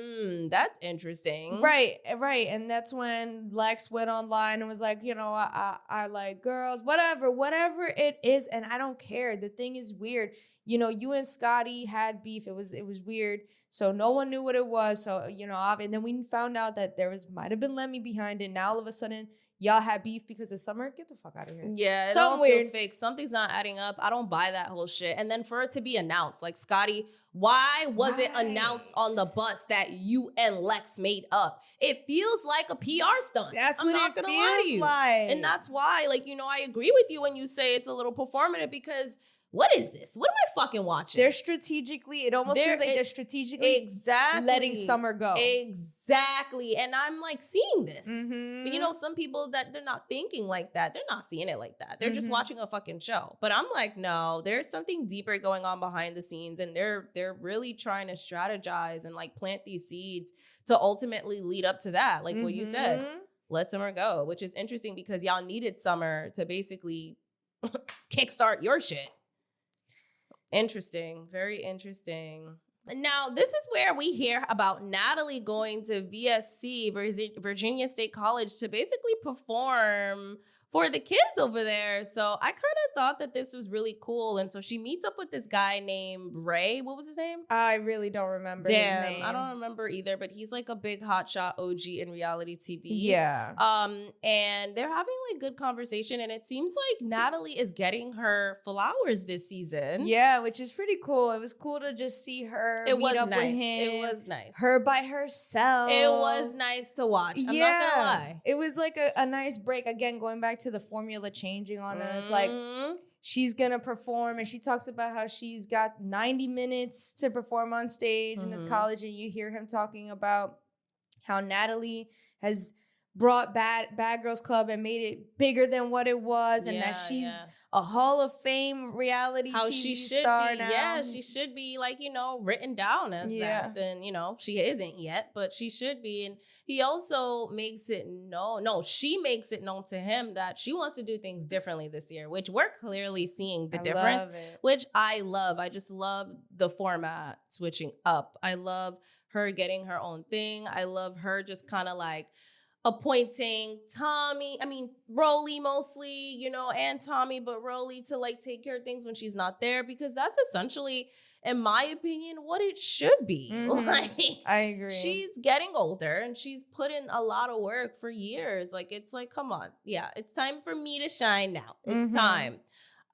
that's interesting. Right. And that's when Lex went online and was like, you know, I like girls, whatever it is. And I don't care. The thing is weird. You know, you and Scotty had beef. It was weird. So no one knew what it was. So, you know, and then we found out that might have been Lemmy behind it. Now all of a sudden, y'all had beef because of Summer. Get the fuck out of here. Yeah, it all feels fake. Something's not adding up. I don't buy that whole shit. And then for it to be announced, like, Scotty, why was it announced on the bus that you and Lex made up? It feels like a PR stunt. That's what it feels like. And that's why, like, you know, I agree with you when you say it's a little performative, because what is this? What am I fucking watching? It almost feels like they're strategically letting Summer go. Exactly. And I'm like seeing this. But you know, some people that they're not thinking like that. They're not seeing it like that. They're just watching a fucking show. But I'm like, no, there's something deeper going on behind the scenes. And they're really trying to strategize and like plant these seeds to ultimately lead up to that. Like what you said, let Summer go, which is interesting because y'all needed Summer to basically kickstart your shit. Interesting. Very interesting. Now, this is where we hear about Natalie going to VSC, Virginia State College, to basically perform for the kids over there. So I kind of thought that this was really cool. And so she meets up with this guy named Ray. What was his name? I really don't remember his name. I don't remember either, but he's like a big hotshot OG in reality TV. Yeah. And they're having like good conversation, and it seems like Natalie is getting her flowers this season. Yeah, which is pretty cool. It was cool to just see her meet up with him. It was nice. Her by herself. It was nice to watch. I'm not gonna lie. It was like a nice break. Again, going back to the formula changing on us. Like, she's gonna perform, and she talks about how she's got 90 minutes to perform on stage in this college, and you hear him talking about how Natalie has brought Bad Girls Club and made it bigger than what it was, and that she's a Hall of Fame reality TV star now. Yeah, she should be, like, you know, written down as that. And, you know, she isn't yet, but she should be. And he also makes it she makes it known to him that she wants to do things differently this year, which we're clearly seeing the difference, which I love. I just love the format switching up. I love her getting her own thing. I love her just kind of like appointing Rolly mostly, you know, and Tommy, but Rolly to like take care of things when she's not there, because that's essentially, in my opinion, what it should be. Like, I agree. She's getting older and she's put in a lot of work for years. Like, it's like, come on. Yeah, it's time for me to shine now. It's time.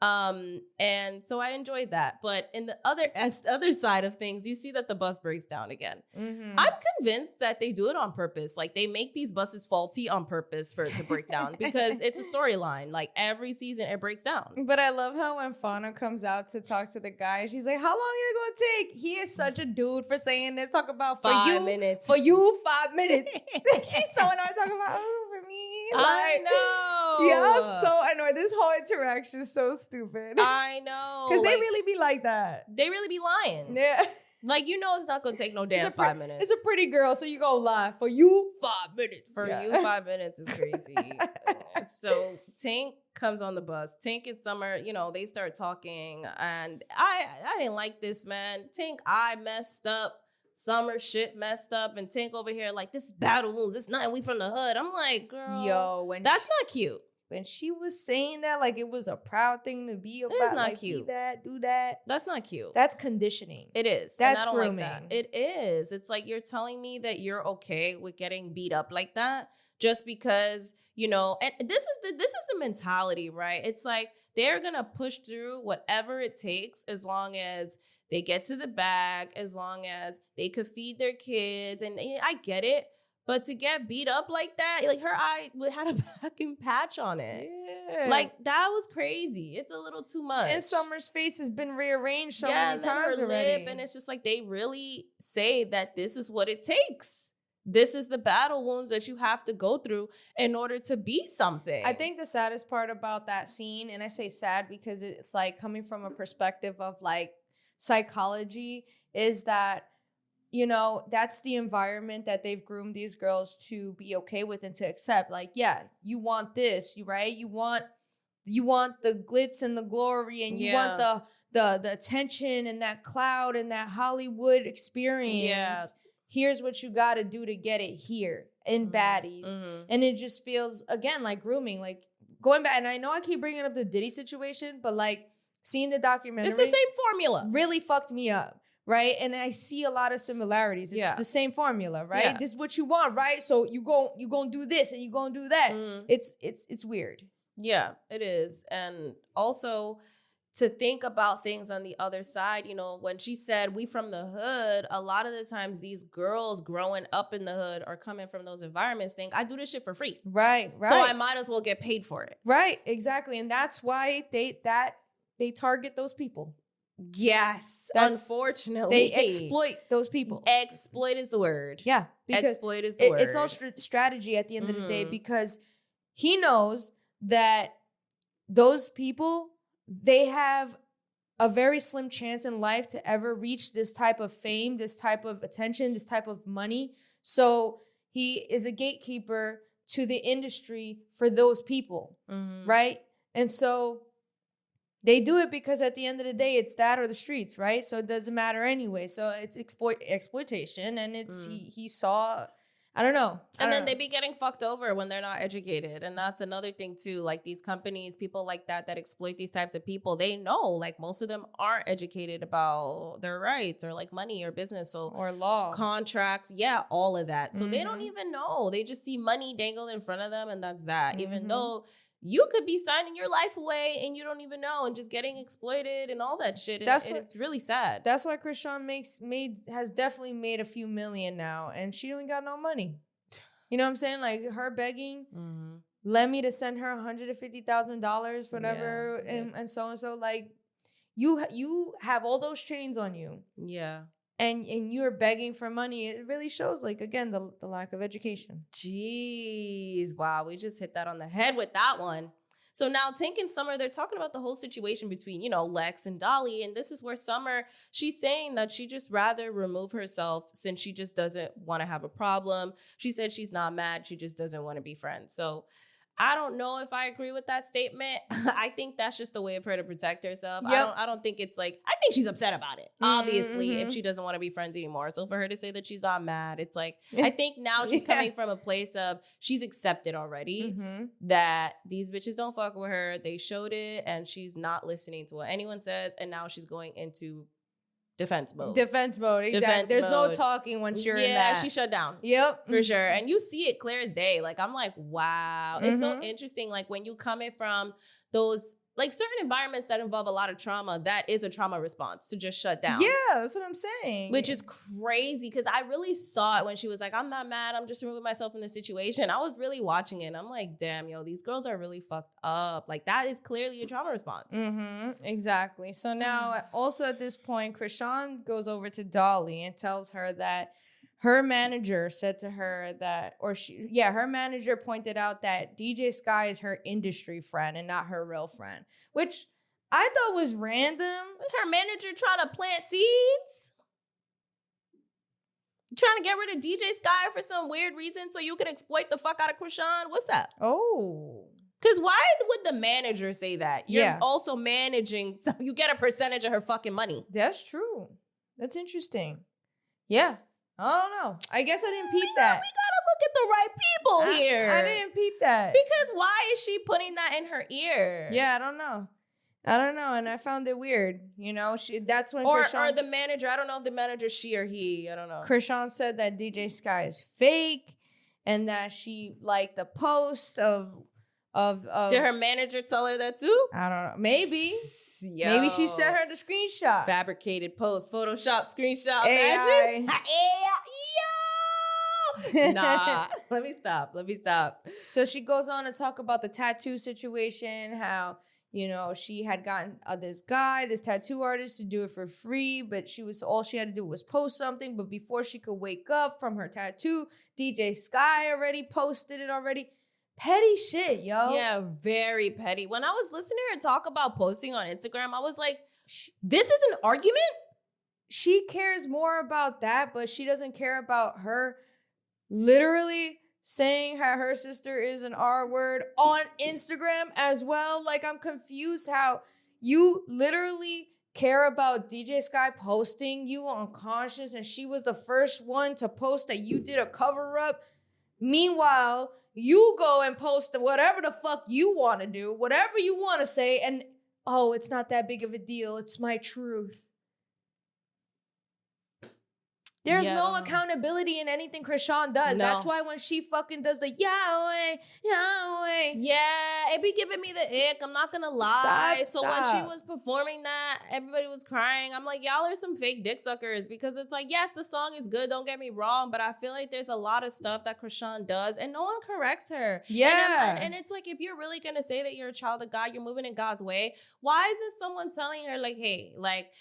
And so I enjoyed that. But in the other side of things, you see that the bus breaks down again. I'm convinced that they do it on purpose. Like, they make these buses faulty on purpose for it to break down, because it's a storyline. Like, every season it breaks down. But I love how when Fauna comes out to talk to the guy, she's like, how long is it gonna take? He is such a dude for saying this. Talk about 5 minutes. For you, 5 minutes. She's so annoyed talking about, for me. Like, I know. Yeah, I'm so annoyed. This whole interaction is so stupid. I know. Because they really be like that. They really be lying. Yeah. Like, you know, it's not going to take no damn 5 minutes. It's a pretty girl, so you go lie. For you, 5 minutes. For you, 5 minutes is crazy. So Tink comes on the bus. Tink and Summer, you know, they start talking. And I didn't like this, man. Tink, I messed up. Summer shit messed up. And Tink over here like, this is battle wounds. It's nothing. We from the hood. I'm like, girl, that's not cute. When she was saying that, like, it was a proud thing to be about. It's not like, cute. Be that, do that. That's not cute. That's conditioning. It is. That's and I don't grooming. Like that. It is. It's like, you're telling me that you're okay with getting beat up like that just because, you know, and this is the mentality, right? It's like, they're gonna push through whatever it takes as long as they get to the bag, as long as they could feed their kids. And I get it. But to get beat up like that, like, her eye had a fucking patch on it. Yeah. Like, that was crazy. It's a little too much. And Summer's face has been rearranged so many times already. And it's just like, they really say that this is what it takes. This is the battle wounds that you have to go through in order to be something. I think the saddest part about that scene, and I say sad because it's like coming from a perspective of like psychology, is that, you know, that's the environment that they've groomed these girls to be okay with and to accept. Like, yeah, you want this, right? You want the glitz and the glory, and you want the attention and that cloud and that Hollywood experience. Yeah. Here's what you got to do to get it here in Baddies. And it just feels, again, like grooming, like going back. And I know I keep bringing up the Diddy situation, but like seeing the documentary. It's the same formula. Really fucked me up, right? And I see a lot of similarities. It's the same formula, right? Yeah. This is what you want, right? So you gonna do this and you gonna do that. It's weird. Yeah, it is. And also to think about things on the other side, you know, when she said we from the hood, a lot of the times these girls growing up in the hood or coming from those environments think I do this shit for free. Right. So I might as well get paid for it. Right, exactly. And that's why they target those people. Yes, unfortunately. They exploit those people. Exploit is the word. Yeah. Exploit is the word. It's all strategy at the end of the day, because he knows that those people, they have a very slim chance in life to ever reach this type of fame, this type of attention, this type of money. So he is a gatekeeper to the industry for those people, right? And so they do it because at the end of the day, it's that or the streets, right? So it doesn't matter anyway. So it's exploitation, and it's he saw, I don't know. And then they be getting fucked over when they're not educated. And that's another thing too. Like these companies, people like that exploit these types of people, they know like most of them aren't educated about their rights or like money or business. Or law. Contracts. Yeah, all of that. So they don't even know. They just see money dangled in front of them, and that's that. Even though you could be signing your life away and you don't even know, and just getting exploited and all that shit. It's really sad. That's why Chrisean has definitely made a few million now, and she don't got no money. You know what I'm saying? Like her begging Lemmy to send her $150,000, whatever, and so and so. Like you have all those chains on you. Yeah. And you're begging for money. It really shows, like, again, the lack of education. Jeez. Wow. We just hit that on the head with that one. So now Tink and Summer, they're talking about the whole situation between, you know, Lex and Dolly. And this is where Summer, she's saying that she just rather remove herself since she just doesn't want to have a problem. She said she's not mad. She just doesn't want to be friends. So I don't know if I agree with that statement. I think that's just a way of her to protect herself. Yep. I don't think it's like, I think she's upset about it, obviously, if she doesn't want to be friends anymore. So for her to say that she's not mad, it's like, I think now she's coming from a place of she's accepted already that these bitches don't fuck with her. They showed it, and she's not listening to what anyone says. And now she's going into defense mode. Exactly. There's no talking once you're in that. Yeah, she shut down. Yep. For sure. And you see it clear as day. Like, I'm like, wow. It's so interesting. Like, when you come in from those, like, certain environments that involve a lot of trauma, that is a trauma response to just shut down. Yeah, that's what I'm saying. Which is crazy, because I really saw it when she was like, I'm not mad. I'm just removing myself from the situation. I was really watching it. And I'm like, damn, yo, these girls are really fucked up. Like, that is clearly a trauma response. Exactly. So now, also at this point, Chrisean goes over to Dolly and tells her that her manager said to her that, her manager pointed out that DJ Sky is her industry friend and not her real friend, which I thought was random. Her manager trying to plant seeds? Trying to get rid of DJ Sky for some weird reason so you can exploit the fuck out of Chrisean? What's up? Oh. Because why would the manager say that? You're also managing, so you get a percentage of her fucking money. That's true. That's interesting. Yeah. I don't know. I guess I didn't peep that. We gotta look at the right people here. I didn't peep that. Because why is she putting that in her ear? Yeah, I don't know. And I found it weird. You know, that's when or the manager. I don't know if the manager is she or he. I don't know. Chrisean said that DJ Sky is fake, and that she liked the post of Did her manager tell her that too? I don't know. Maybe. Maybe she sent her the screenshot. Fabricated post, Photoshop screenshot. AI. Imagine. Yo! Nah. Let me stop. So she goes on to talk about the tattoo situation, how, you know, she had gotten this tattoo artist, to do it for free, but all she had to do was post something. But before she could wake up from her tattoo, DJ Sky already posted it already. Petty shit, yo. Yeah, very petty. When I was listening to her talk about posting on Instagram, I was like, this is an argument? She cares more about that, but she doesn't care about her literally saying how her sister is an R word on Instagram as well. Like, I'm confused how you literally care about DJ Sky posting you unconscious and she was the first one to post that you did a cover up. Meanwhile, you go and post whatever the fuck you want to do, whatever you want to say, and oh, it's not that big of a deal. It's my truth. There's no accountability in anything Chrisean does. No. That's why when she fucking does the Yahweh, Yahweh. Yeah, it be giving me the ick. I'm not gonna lie. Stop. When she was performing that, everybody was crying. I'm like, y'all are some fake dick suckers because it's like, yes, the song is good. Don't get me wrong. But I feel like there's a lot of stuff that Chrisean does and no one corrects her. Yeah. And it's like, if you're really gonna say that you're a child of God, you're moving in God's way, why isn't someone telling her like, hey, like,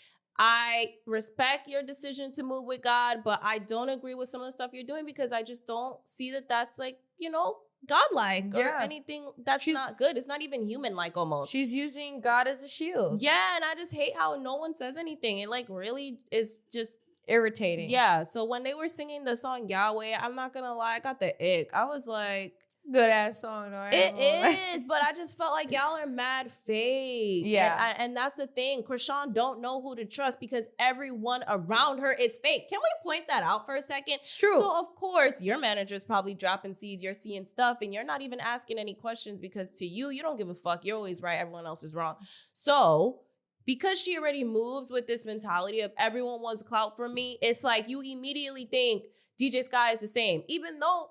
I respect your decision to move with God, but I don't agree with some of the stuff you're doing because I just don't see that that's like, you know, godlike or anything that's not good. It's not even human-like almost. She's using God as a shield. Yeah, and I just hate how no one says anything. It like really is just irritating. Yeah, so when they were singing the song Yahweh, I'm not gonna lie, I got the ick. I was like, good ass song though. It is, but I just felt like y'all are mad fake. Yeah. And that's the thing. Chrisean don't know who to trust because everyone around her is fake. Can we point that out for a second? It's true. So of course, your manager's probably dropping seeds, you're seeing stuff, and you're not even asking any questions because to you, you don't give a fuck. You're always right, everyone else is wrong. So because she already moves with this mentality of everyone wants clout from me, it's like you immediately think DJ Sky is the same, even though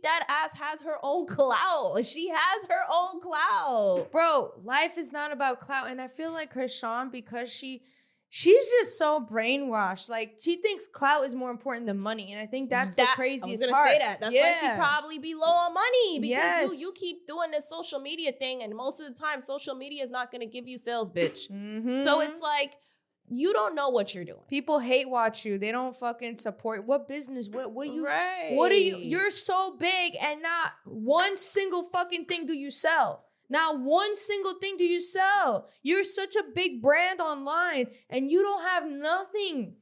that ass has her own clout. She has her own clout. Bro, life is not about clout. And I feel like Chrisean, because she's just so brainwashed. Like, she thinks clout is more important than money. And I think that's the craziest part. I was going to say that. That's why she probably be low on money. Because you keep doing this social media thing. And most of the time, social media is not going to give you sales, bitch. Mm-hmm. So it's like, you don't know what you're doing. People hate watch you. They don't fucking support. What business? What are you? Right. What are you? You're so big and not one single fucking thing do you sell. Not one single thing do you sell. You're such a big brand online and you don't have nothing.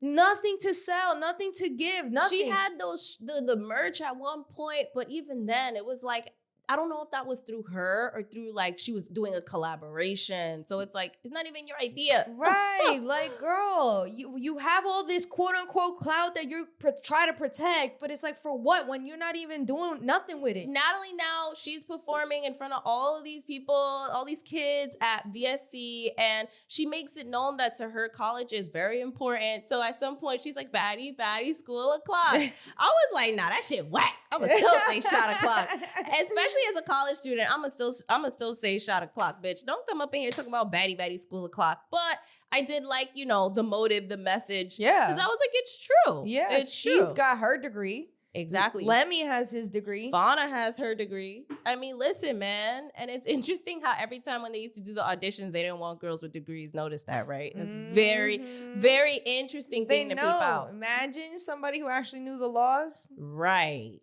Nothing to sell, nothing to give, nothing. She had the merch at one point, but even then it was like, I don't know if that was through her or through like she was doing a collaboration. So it's like, it's not even your idea. Right. Like, girl, you have all this quote unquote clout that you're try to protect, but it's like, for what when you're not even doing nothing with it? Natalie now, she's performing in front of all of these people, all these kids at VSC, and she makes it known that to her college is very important. So at some point she's like, baddie, school o'clock. I was like, nah, that shit whack. I'm gonna still say shot o'clock. Especially as a college student, I'm gonna still say shot o'clock, bitch. Don't come up in here talking about baddie school o'clock. But I did like, you know, the motive, the message. Yeah. Because I was like, it's true. Yeah, she's got her degree. Exactly. Lemmy has his degree. Fauna has her degree. I mean, listen, man. And it's interesting how every time when they used to do the auditions, they didn't want girls with degrees. Notice that, right? It's very, very interesting thing to peep out. Imagine somebody who actually knew the laws. Right.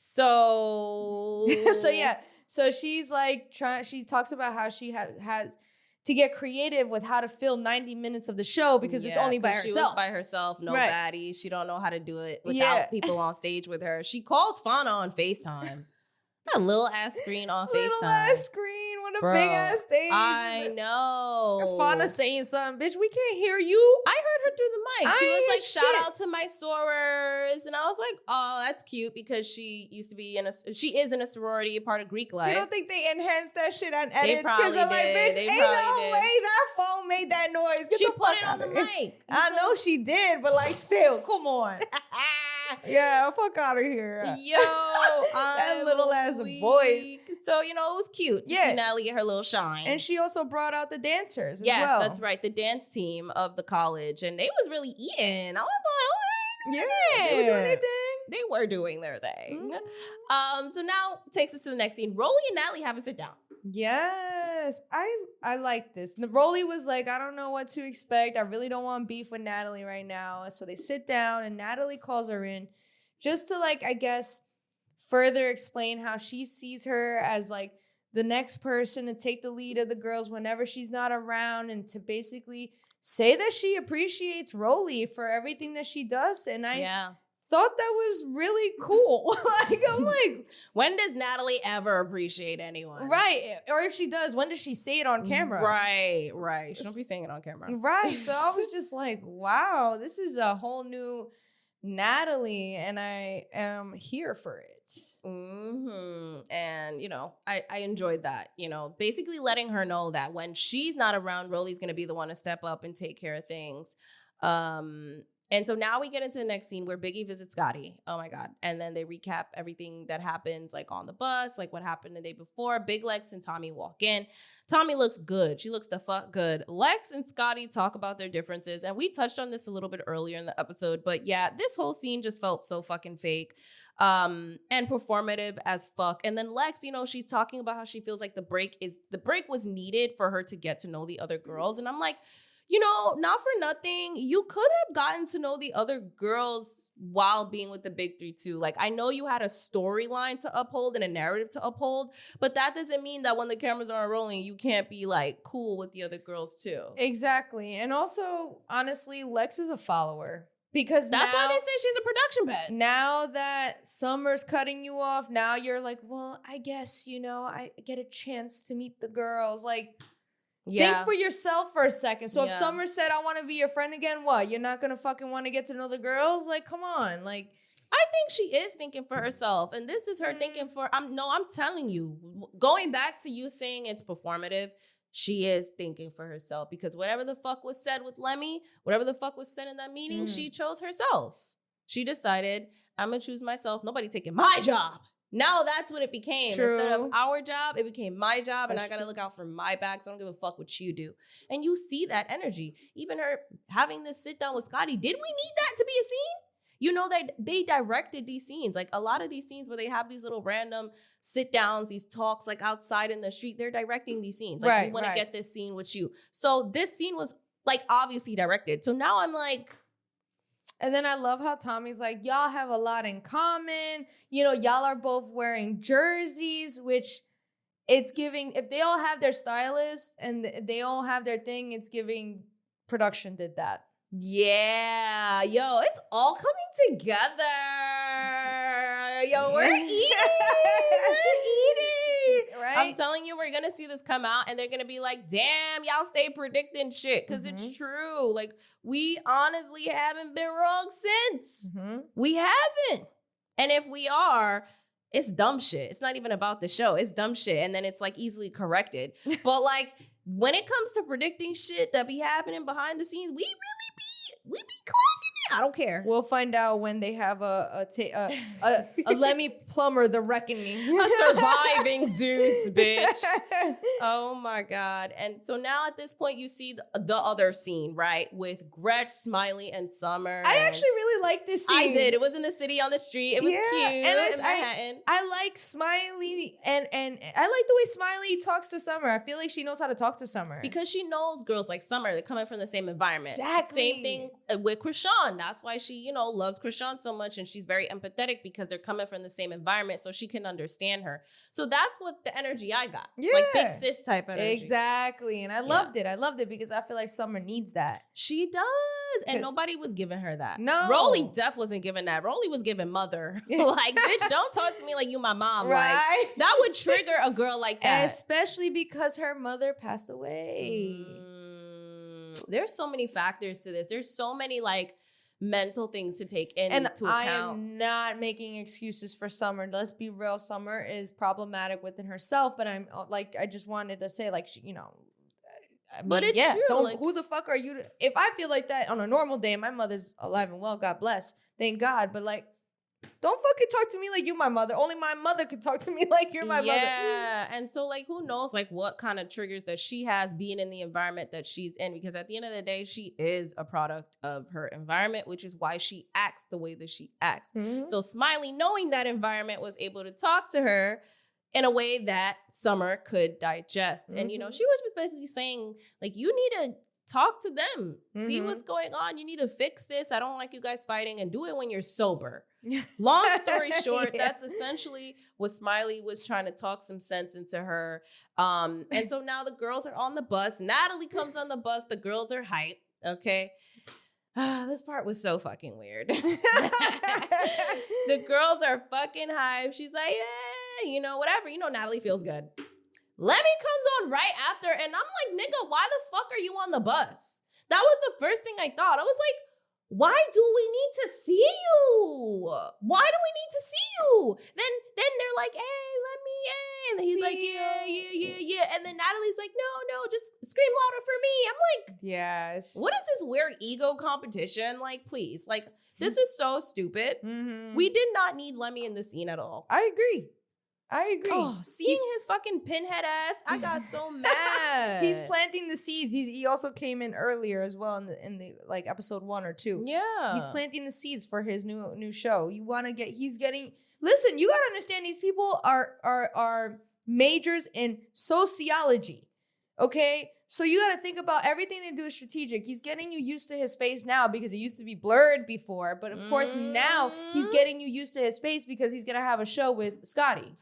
So so she's like she talks about how she has to get creative with how to fill 90 minutes of the show because it's only by herself. She was by herself, no baddies. She don't know how to do it without people on stage with her. She calls Fauna on FaceTime. A little ass screen on FaceTime. Little ass screen. What a big ass stage. I know. Fauna saying something, bitch, we can't hear you. I heard her through the mic. She was like, shout out to my sorors. And I was like, oh, that's cute because she is in a sorority, a part of Greek life. You don't think they enhanced that shit on edits? They probably did. Like, bitch, ain't no way that phone made that noise. She put it on the mic. I know she did, but like still, come on. Yeah, fuck out of here. Yo, that little ass voice. So, you know, it was cute to see Natalie get her little shine. And she also brought out the dancers as well. Yes, that's right. The dance team of the college. And they was really eating. I was like, they were doing their thing. They were doing their thing. So now takes us to the next scene. Rolly and Natalie have a sit down. Yes, I like this. Rolly was like, I don't know what to expect. I really don't want beef with Natalie right now. So they sit down and Natalie calls her in just to like, I guess, further explain how she sees her as like the next person to take the lead of the girls whenever she's not around and to basically say that she appreciates Rolly for everything that she does. And I thought that was really cool. Like, I'm like, when does Natalie ever appreciate anyone? Right. Or if she does, when does she say it on camera? Right. She don't be saying it on camera. Right. So I was just like, wow, this is a whole new Natalie, and I am here for it. And, you know, I enjoyed that, you know, basically letting her know that when she's not around, Rolly's going to be the one to step up and take care of things. And so now we get into the next scene where Biggie visits Scotty. Oh my God. And then they recap everything that happened, like on the bus, like what happened the day before. Big Lex and Tommy walk in. Tommy looks good. She looks the fuck good. Lex and Scotty talk about their differences. And we touched on this a little bit earlier in the episode. But yeah, this whole scene just felt so fucking fake and performative as fuck. And then Lex, you know, she's talking about how she feels like the break was needed for her to get to know the other girls. And I'm like, you know, not for nothing, you could have gotten to know the other girls while being with the big three too. Like, I know you had a storyline to uphold and a narrative to uphold, but that doesn't mean that when the cameras aren't rolling, you can't be like cool with the other girls too. Exactly. And also, honestly, Lex is a follower. Because that's why they say she's a production pet. Now that Summer's cutting you off, now you're like, well, I guess, you know, I get a chance to meet the girls. Like, think for yourself for a second. So if Summer said, I want to be your friend again, what? You're not going to fucking want to get to know the girls? Like, come on. Like, I think she is thinking for herself. And this is her thinking for, I'm telling you, going back to you saying it's performative, she is thinking for herself, because whatever the fuck was said with Lemmy, whatever the fuck was said in that meeting, she chose herself. She decided, I'm going to choose myself. Nobody taking my job. Now that's what it became. True. Instead of our job, it became my job, and I got to look out for my back, so I don't give a fuck what you do. And you see that energy. Even her having this sit down with Scotty, did we need that to be a scene? You know, that they directed these scenes. Like, a lot of these scenes where they have these little random sit downs, these talks, like outside in the street, they're directing these scenes. Like, we want to get this scene with you. So this scene was, like, obviously directed. So now I'm like... And then I love how Tommy's like, y'all have a lot in common. You know, y'all are both wearing jerseys, which it's giving, if they all have their stylist and they all have their thing, it's giving production did that. Yeah. Yo, it's all coming together. Yo, we're eating. Right? I'm telling you, we're going to see this come out and they're going to be like, damn, y'all stay predicting shit. Because it's true. Like, we honestly haven't been wrong since. We haven't. And if we are, it's dumb shit. It's not even about the show. It's dumb shit. And then it's like easily corrected. But like, when it comes to predicting shit that be happening behind the scenes, we be clocking it. I don't care. We'll find out when they have a Lemmy Plumber, the Reckoning. A surviving Zeus, bitch. Oh my God. And so now at this point, you see the other scene, right? With Gretch, Smiley, and Summer. I actually really like this scene. I did. It was in the city on the street. It was cute. And in Manhattan. I like Smiley and I like the way Smiley talks to Summer. I feel like she knows how to talk to Summer. Because she knows girls like Summer. They're coming from the same environment. Exactly. Same thing with Chrisean. That's why she, you know, loves Chrisean so much, and she's very empathetic because they're coming from the same environment, so she can understand her. So that's what the energy I got. Yeah. Like big sis type energy. Exactly. And I loved it. I loved it because I feel like Summer needs that. She does. And nobody was giving her that. No. Rolly Def wasn't giving that. Rolly was giving mother. Like, bitch, don't talk to me like you my mom. Right. Like, that would trigger a girl like that. Especially because her mother passed away. There's so many factors to this. There's so many like mental things to take into account. I am not making excuses for Summer. Let's be real. Summer is problematic within herself, but I'm like, I just wanted to say, like, you know, I mean, but it's true. Don't, like, who the fuck are you? If I feel like that on a normal day, my mother's alive and well, God bless, thank God. But like, don't fucking talk to me like you're my mother. Only my mother could talk to me like you're my mother. Yeah, and so like, who knows like what kind of triggers that she has being in the environment that she's in, because at the end of the day, she is a product of her environment, which is why she acts the way that she acts. So Smiley, knowing that environment, was able to talk to her in a way that Summer could digest. And, you know, she was basically saying, like, you need to talk to them, see what's going on. You need to fix this. I don't like you guys fighting, and do it when you're sober. Long story short, that's essentially what Smiley was trying to talk some sense into her. And so now the girls are on the bus. Natalie comes on the bus. The girls are hyped. Okay. This part was so fucking weird. The girls are fucking hype. She's like, yeah, whatever. Natalie feels good. Lemmy comes on right after, and I'm like, nigga, why the fuck are you on the bus? That was the first thing I thought. I was like, why do we need to see you? Why do we need to see you? Then they're like, hey, Lemmy, hey. And he's like, yeah. And then Natalie's like, no, just scream louder for me. I'm like, yes. What is this weird ego competition? Like, please. Like, this is so stupid. Mm-hmm. We did not need Lemmy in the scene at all. I agree. Oh, seeing his fucking pinhead ass, I got so mad. He's planting the seeds. He also came in earlier as well in the like episode 1 or 2. Yeah, he's planting the seeds for his new show. You want to get? He's getting. Listen, you gotta understand. These people are majors in sociology. Okay, so you gotta think about everything they do is strategic. He's getting you used to his face now because it used to be blurred before. But of course now he's getting you used to his face because he's gonna have a show with Scotty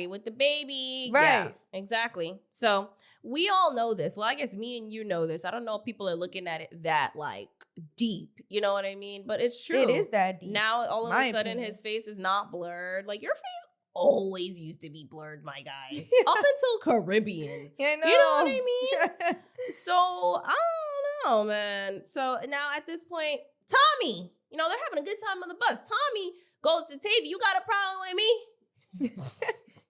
with the baby. Right. Yeah, exactly. So we all know this. Well, I guess me and you know this. I don't know if people are looking at it that like deep. You know what I mean? But it's true. It is that deep. Now all of a sudden his face is not blurred. Like your face always used to be blurred, my guy. Up until Caribbean. I know. You know what I mean? So, I don't know, man. So, now at this point, Tommy, they're having a good time on the bus. Tommy goes to Tavy, you got a problem with me?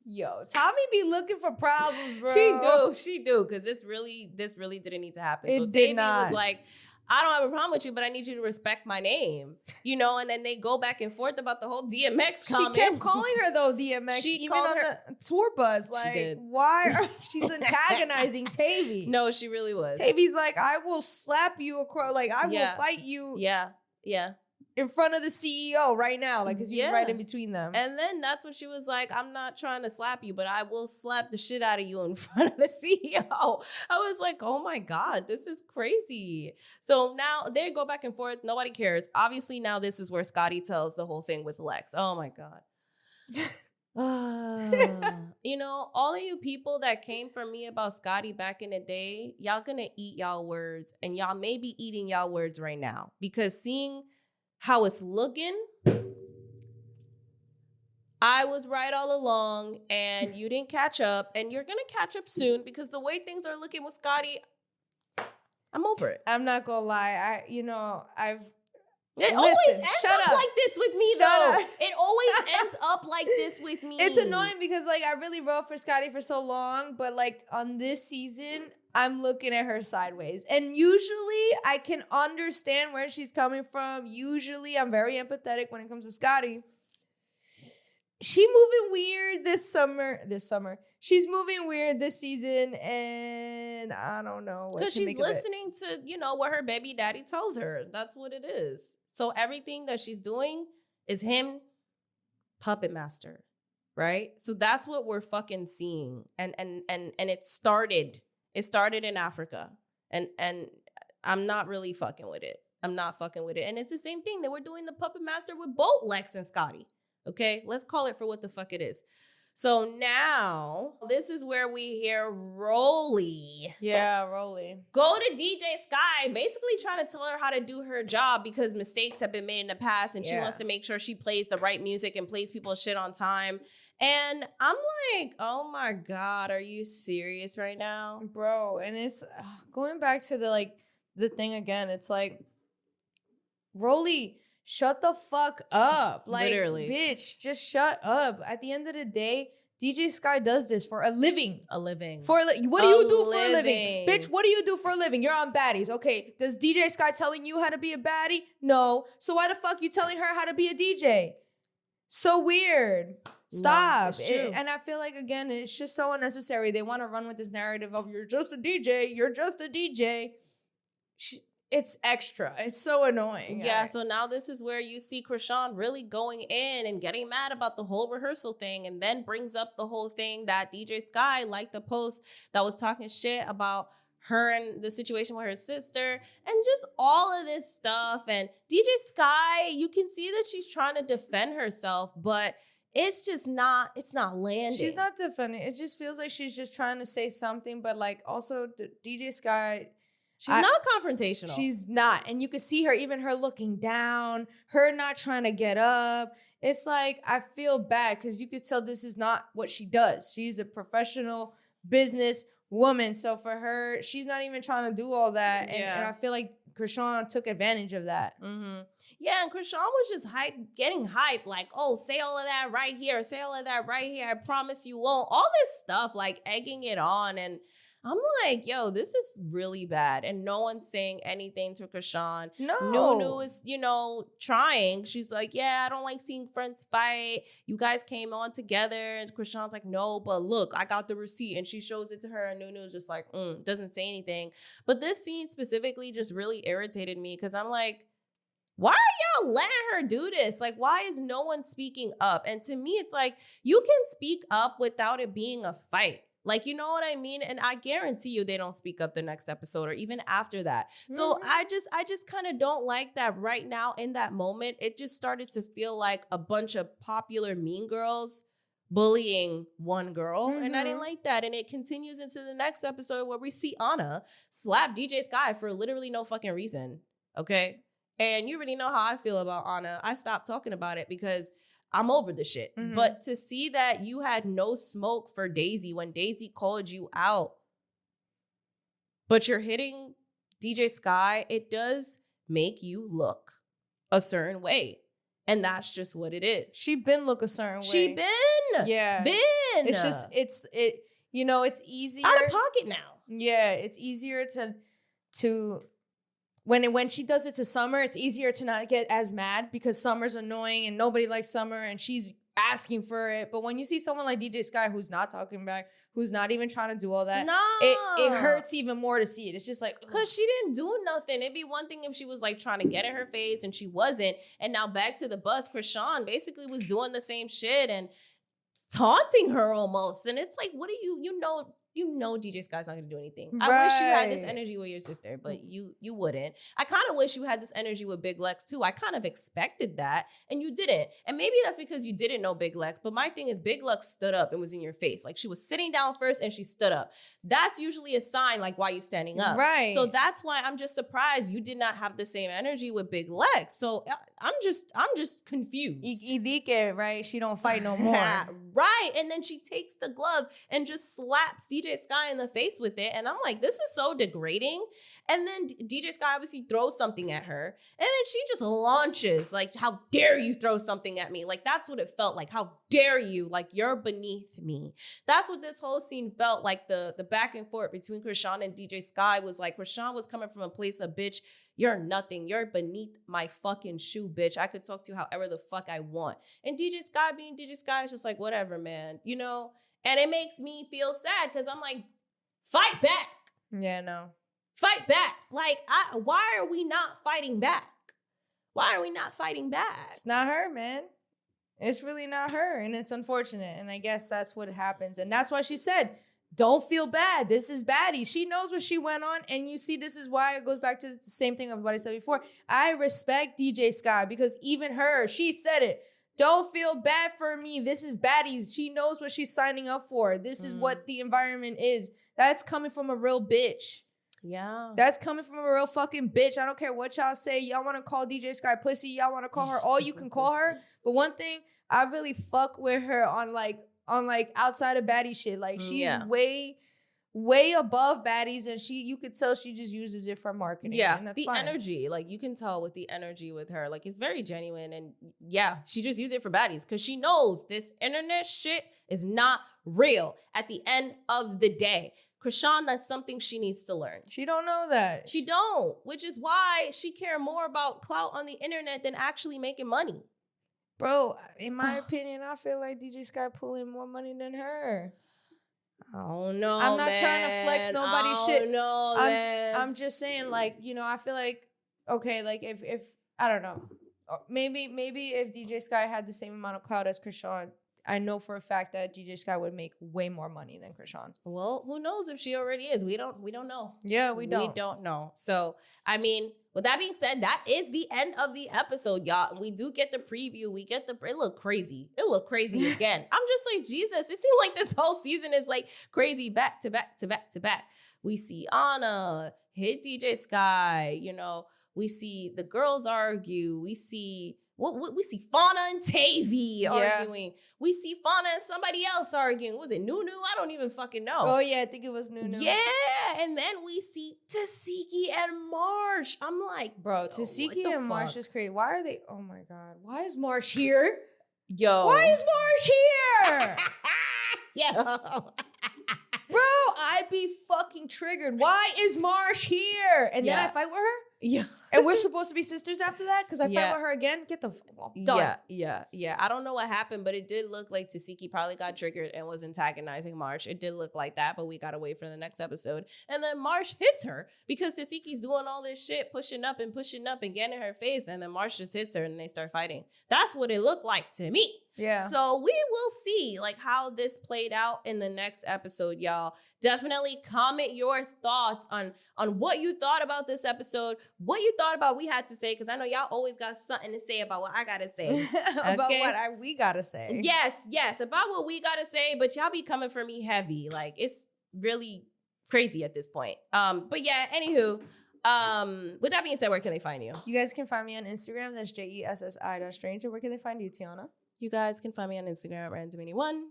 Yo, Tommy be looking for problems, bro. She do, because this really didn't need to happen. It so did Tavy not. was like, I don't have a problem with you, but I need you to respect my name. And then they go back and forth about the whole DMX comment. She kept calling her, though, DMX. She even called on her the tour bus. Like, she did. Why? She's antagonizing Tavy. No, she really was. Tavy's like, I will slap you across. Like, I will fight you. Yeah. In front of the CEO right now. Like, because he's right in between them. And then that's when she was like, I'm not trying to slap you, but I will slap the shit out of you in front of the CEO. I was like, oh my God, this is crazy. So now they go back and forth. Nobody cares. Obviously, now this is where Scotty tells the whole thing with Lex. Oh my God. All of you people that came for me about Scotty back in the day, y'all gonna eat y'all words, and y'all may be eating y'all words right now, because seeing how it's looking, I was right all along, and you didn't catch up, and you're gonna catch up soon, because the way things are looking with Scotty, I'm over it. I'm not gonna lie. It always ends up like this with me, though. It always ends up like this with me. It's annoying because, like, I really wrote for Scotty for so long, but, like, on this season, I'm looking at her sideways. And usually, I can understand where she's coming from. Usually, I'm very empathetic when it comes to Scotty. She moving weird this summer. She's moving weird this season, and I don't know what to make of it. Because she's listening to, what her baby daddy tells her. That's what it is. So everything that she's doing is him puppet master, right? So that's what we're fucking seeing. And it started in Africa. And I'm not really fucking with it. I'm not fucking with it. And it's the same thing. They were doing the puppet master with both Lex and Scotty. Okay, let's call it for what the fuck it is. So now, this is where we hear Rolly. Yeah, Rolly. Go to DJ Sky, basically trying to tell her how to do her job because mistakes have been made in the past, and she wants to make sure she plays the right music and plays people's shit on time. And I'm like, oh my God, are you serious right now? Bro, and it's going back to the thing again. It's like, Rolly, shut the fuck up. Like, literally. Bitch, just shut up. At the end of the day, DJ Sky does this for a living. What do you do for a living? Bitch, what do you do for a living? You're on Baddies. Okay, does DJ Sky telling you how to be a baddie? No. So why the fuck you telling her how to be a DJ? So weird. Stop. No, and I feel like, again, it's just so unnecessary. They want to run with this narrative of you're just a DJ. It's extra. It's so annoying. Yeah, so now this is where you see Chrisean really going in and getting mad about the whole rehearsal thing, and then brings up the whole thing that DJ Sky liked the post that was talking shit about her and the situation with her sister and just all of this stuff. And DJ Sky, you can see that she's trying to defend herself, but it's not landing. She's not defending. It just feels like she's just trying to say something, but like also DJ Sky, She's not confrontational. She's not. And you can see her, even her looking down, her not trying to get up. It's like, I feel bad because you could tell this is not what she does. She's a professional business woman. So for her, she's not even trying to do all that. And I feel like Chrisean took advantage of that. Mm-hmm. Yeah, and Chrisean was just getting hype, like, oh, say all of that right here, say all of that right here. I promise you won't. All this stuff, like egging it on. And I'm like, yo, this is really bad. And no one's saying anything to Chrisean. No. Nunu is, trying. She's like, yeah, I don't like seeing friends fight. You guys came on together. And Chrisean's like, no, but look, I got the receipt. And she shows it to her. And Nunu's just like, doesn't say anything. But this scene specifically just really irritated me because I'm like, why are y'all letting her do this? Like, why is no one speaking up? And to me, it's like, you can speak up without it being a fight. Like, you know what I mean? And I guarantee you they don't speak up the next episode or even after that. Mm-hmm. So I just kind of don't like that right now in that moment. It just started to feel like a bunch of popular mean girls bullying one girl. Mm-hmm. And I didn't like that. And it continues into the next episode where we see Anna slap DJ Sky for literally no fucking reason. Okay? And you already know how I feel about Anna. I stopped talking about it because I'm over the shit. Mm-hmm. But to see that you had no smoke for Daisy when Daisy called you out, but you're hitting DJ Sky, it does make you look a certain way. And that's just what it is. She been look a certain way. She been. Yeah. Been. It's just, it's easier. Out of pocket now. Yeah. It's easier to when she does it to Summer, it's easier to not get as mad because Summer's annoying and nobody likes Summer and she's asking for it. But when you see someone like DJ Sky who's not talking back, who's not even trying to do all that, it hurts even more to see it. It's just like, because she didn't do nothing. It'd be one thing if she was like trying to get in her face and she wasn't. And now back to the bus, Chrisean basically was doing the same shit and taunting her almost. And it's like, what do you know DJ Sky's not going to do anything. Right. I wish you had this energy with your sister, but you wouldn't. I kind of wish you had this energy with Big Lex too. I kind of expected that and you didn't. And maybe that's because you didn't know Big Lex, but my thing is Big Lex stood up and was in your face. Like she was sitting down first and she stood up. That's usually a sign like why you standing up. Right. So that's why I'm just surprised you did not have the same energy with Big Lex. So I'm just confused. Idike, right? She don't fight no more. Right. And then she takes the glove and just slaps DJ Sky in the face with it. And I'm like, this is so degrading. And then DJ Sky obviously throws something at her. And then she just launches like, how dare you throw something at me? Like, that's what it felt like. How dare you? Like, you're beneath me. That's what this whole scene felt like. The back and forth between Chrisean and DJ Sky was like, Chrisean was coming from a place of, bitch, you're nothing. You're beneath my fucking shoe, bitch. I could talk to you however the fuck I want. And DJ Sky being DJ Sky is just like, whatever, man. You know? And it makes me feel sad because I'm like, fight back. Yeah, no. Fight back. Like, why are we not fighting back? Why are we not fighting back? It's not her, man. It's really not her. And it's unfortunate. And I guess that's what happens. And that's why she said, don't feel bad. This is Baddies. She knows what she went on. And you see, this is why it goes back to the same thing of what I said before. I respect DJ Sky because even her, she said it. Don't feel bad for me. This is Baddies. She knows what she's signing up for. This is what the environment is. That's coming from a real bitch. Yeah. That's coming from a real fucking bitch. I don't care what y'all say. Y'all want to call DJ Sky pussy. Y'all want to call her all you can call her. But one thing, I really fuck with her on outside of baddie shit. Like she's way above Baddies, and you could tell she just uses it for marketing. Yeah, and that's the fine. energy, like you can tell with the energy with her, like it's very genuine, and yeah, she just used it for Baddies because she knows this internet shit is not real. At the end of the day, Chrisean, that's something she needs to learn. She don't know that. She don't, which is why she care more about clout on the internet than actually making money. Bro, in my opinion, I feel like DJ Sky pulling more money than her. I don't know. I'm not trying to flex nobody's shit. No, I'm just saying, like, you know, I feel like, okay, like if I don't know, maybe if DJ Sky had the same amount of clout as Chrisean, I know for a fact that DJ Sky would make way more money than Chrisean. Well, who knows if she already is? We don't know. Yeah, we don't. We don't know. So, I mean, with that being said, that is the end of the episode, y'all. We do get the preview. It looked crazy. It looked crazy again. I'm just like, Jesus, it seems like this whole season is like crazy back to back to back to back. We see Anna hit DJ Sky. You know, we see the girls argue. We see we see Fauna and Tavy arguing. We see Fauna and somebody else arguing. Was it Nunu? I don't even fucking know. Oh yeah, I think it was Nunu. Yeah, and then we see Tasiki and Marsh. I'm like, bro, Tasiki and Marsh is crazy. Why are they? Oh my god, why is Marsh here? Yo, why is Marsh here? Yo. Bro, I'd be fucking triggered. Why is Marsh here? And then I fight with her? Yeah. And we're supposed to be sisters after that? Because I fight with her again? Get the fuck done. Yeah. I don't know what happened, but it did look like Tasiki probably got triggered and was antagonizing Marsh. It did look like that, but we gotta wait for the next episode. And then Marsh hits her because Tasiki's doing all this shit, pushing up and getting in her face. And then Marsh just hits her and they start fighting. That's what it looked like to me. Yeah. So we will see like how this played out in the next episode, y'all. Definitely comment your thoughts on what you thought about this episode, what you thought about we had to say, because I know y'all always got something to say about what I gotta say. About what we gotta say. Yes, about what we gotta say, but y'all be coming for me heavy. Like it's really crazy at this point. But yeah, anywho. With that being said, where can they find you? You guys can find me on Instagram. That's JESSI.stranger. Where can they find you, Tiana? You guys can find me on Instagram, Randomini1.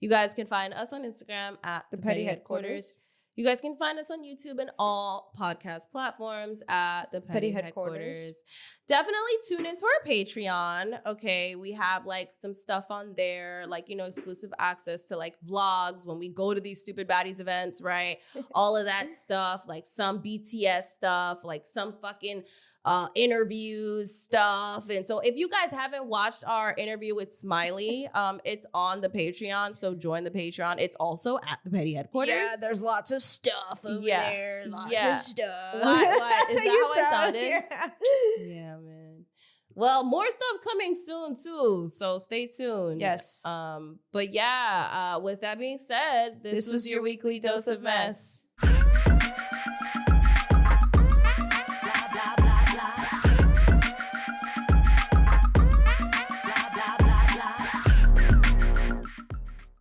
You guys can find us on Instagram at The Petty Headquarters. You guys can find us on YouTube and all podcast platforms at The Petty Headquarters. Definitely tune into our Patreon. Okay, we have like some stuff on there, like, you know, exclusive access to like vlogs when we go to these stupid baddies events, right? All of that stuff, like some BTS stuff, like some fucking interviews stuff. And so if you guys haven't watched our interview with Smiley, it's on the Patreon. So join the Patreon. It's also at The Petty Headquarters. Yeah, there's lots of stuff over there. Lots of stuff. What? Is that how I sounded? Yeah, man. Well, more stuff coming soon too. So stay tuned. Yes. But yeah, with that being said, this was your weekly dose of mess.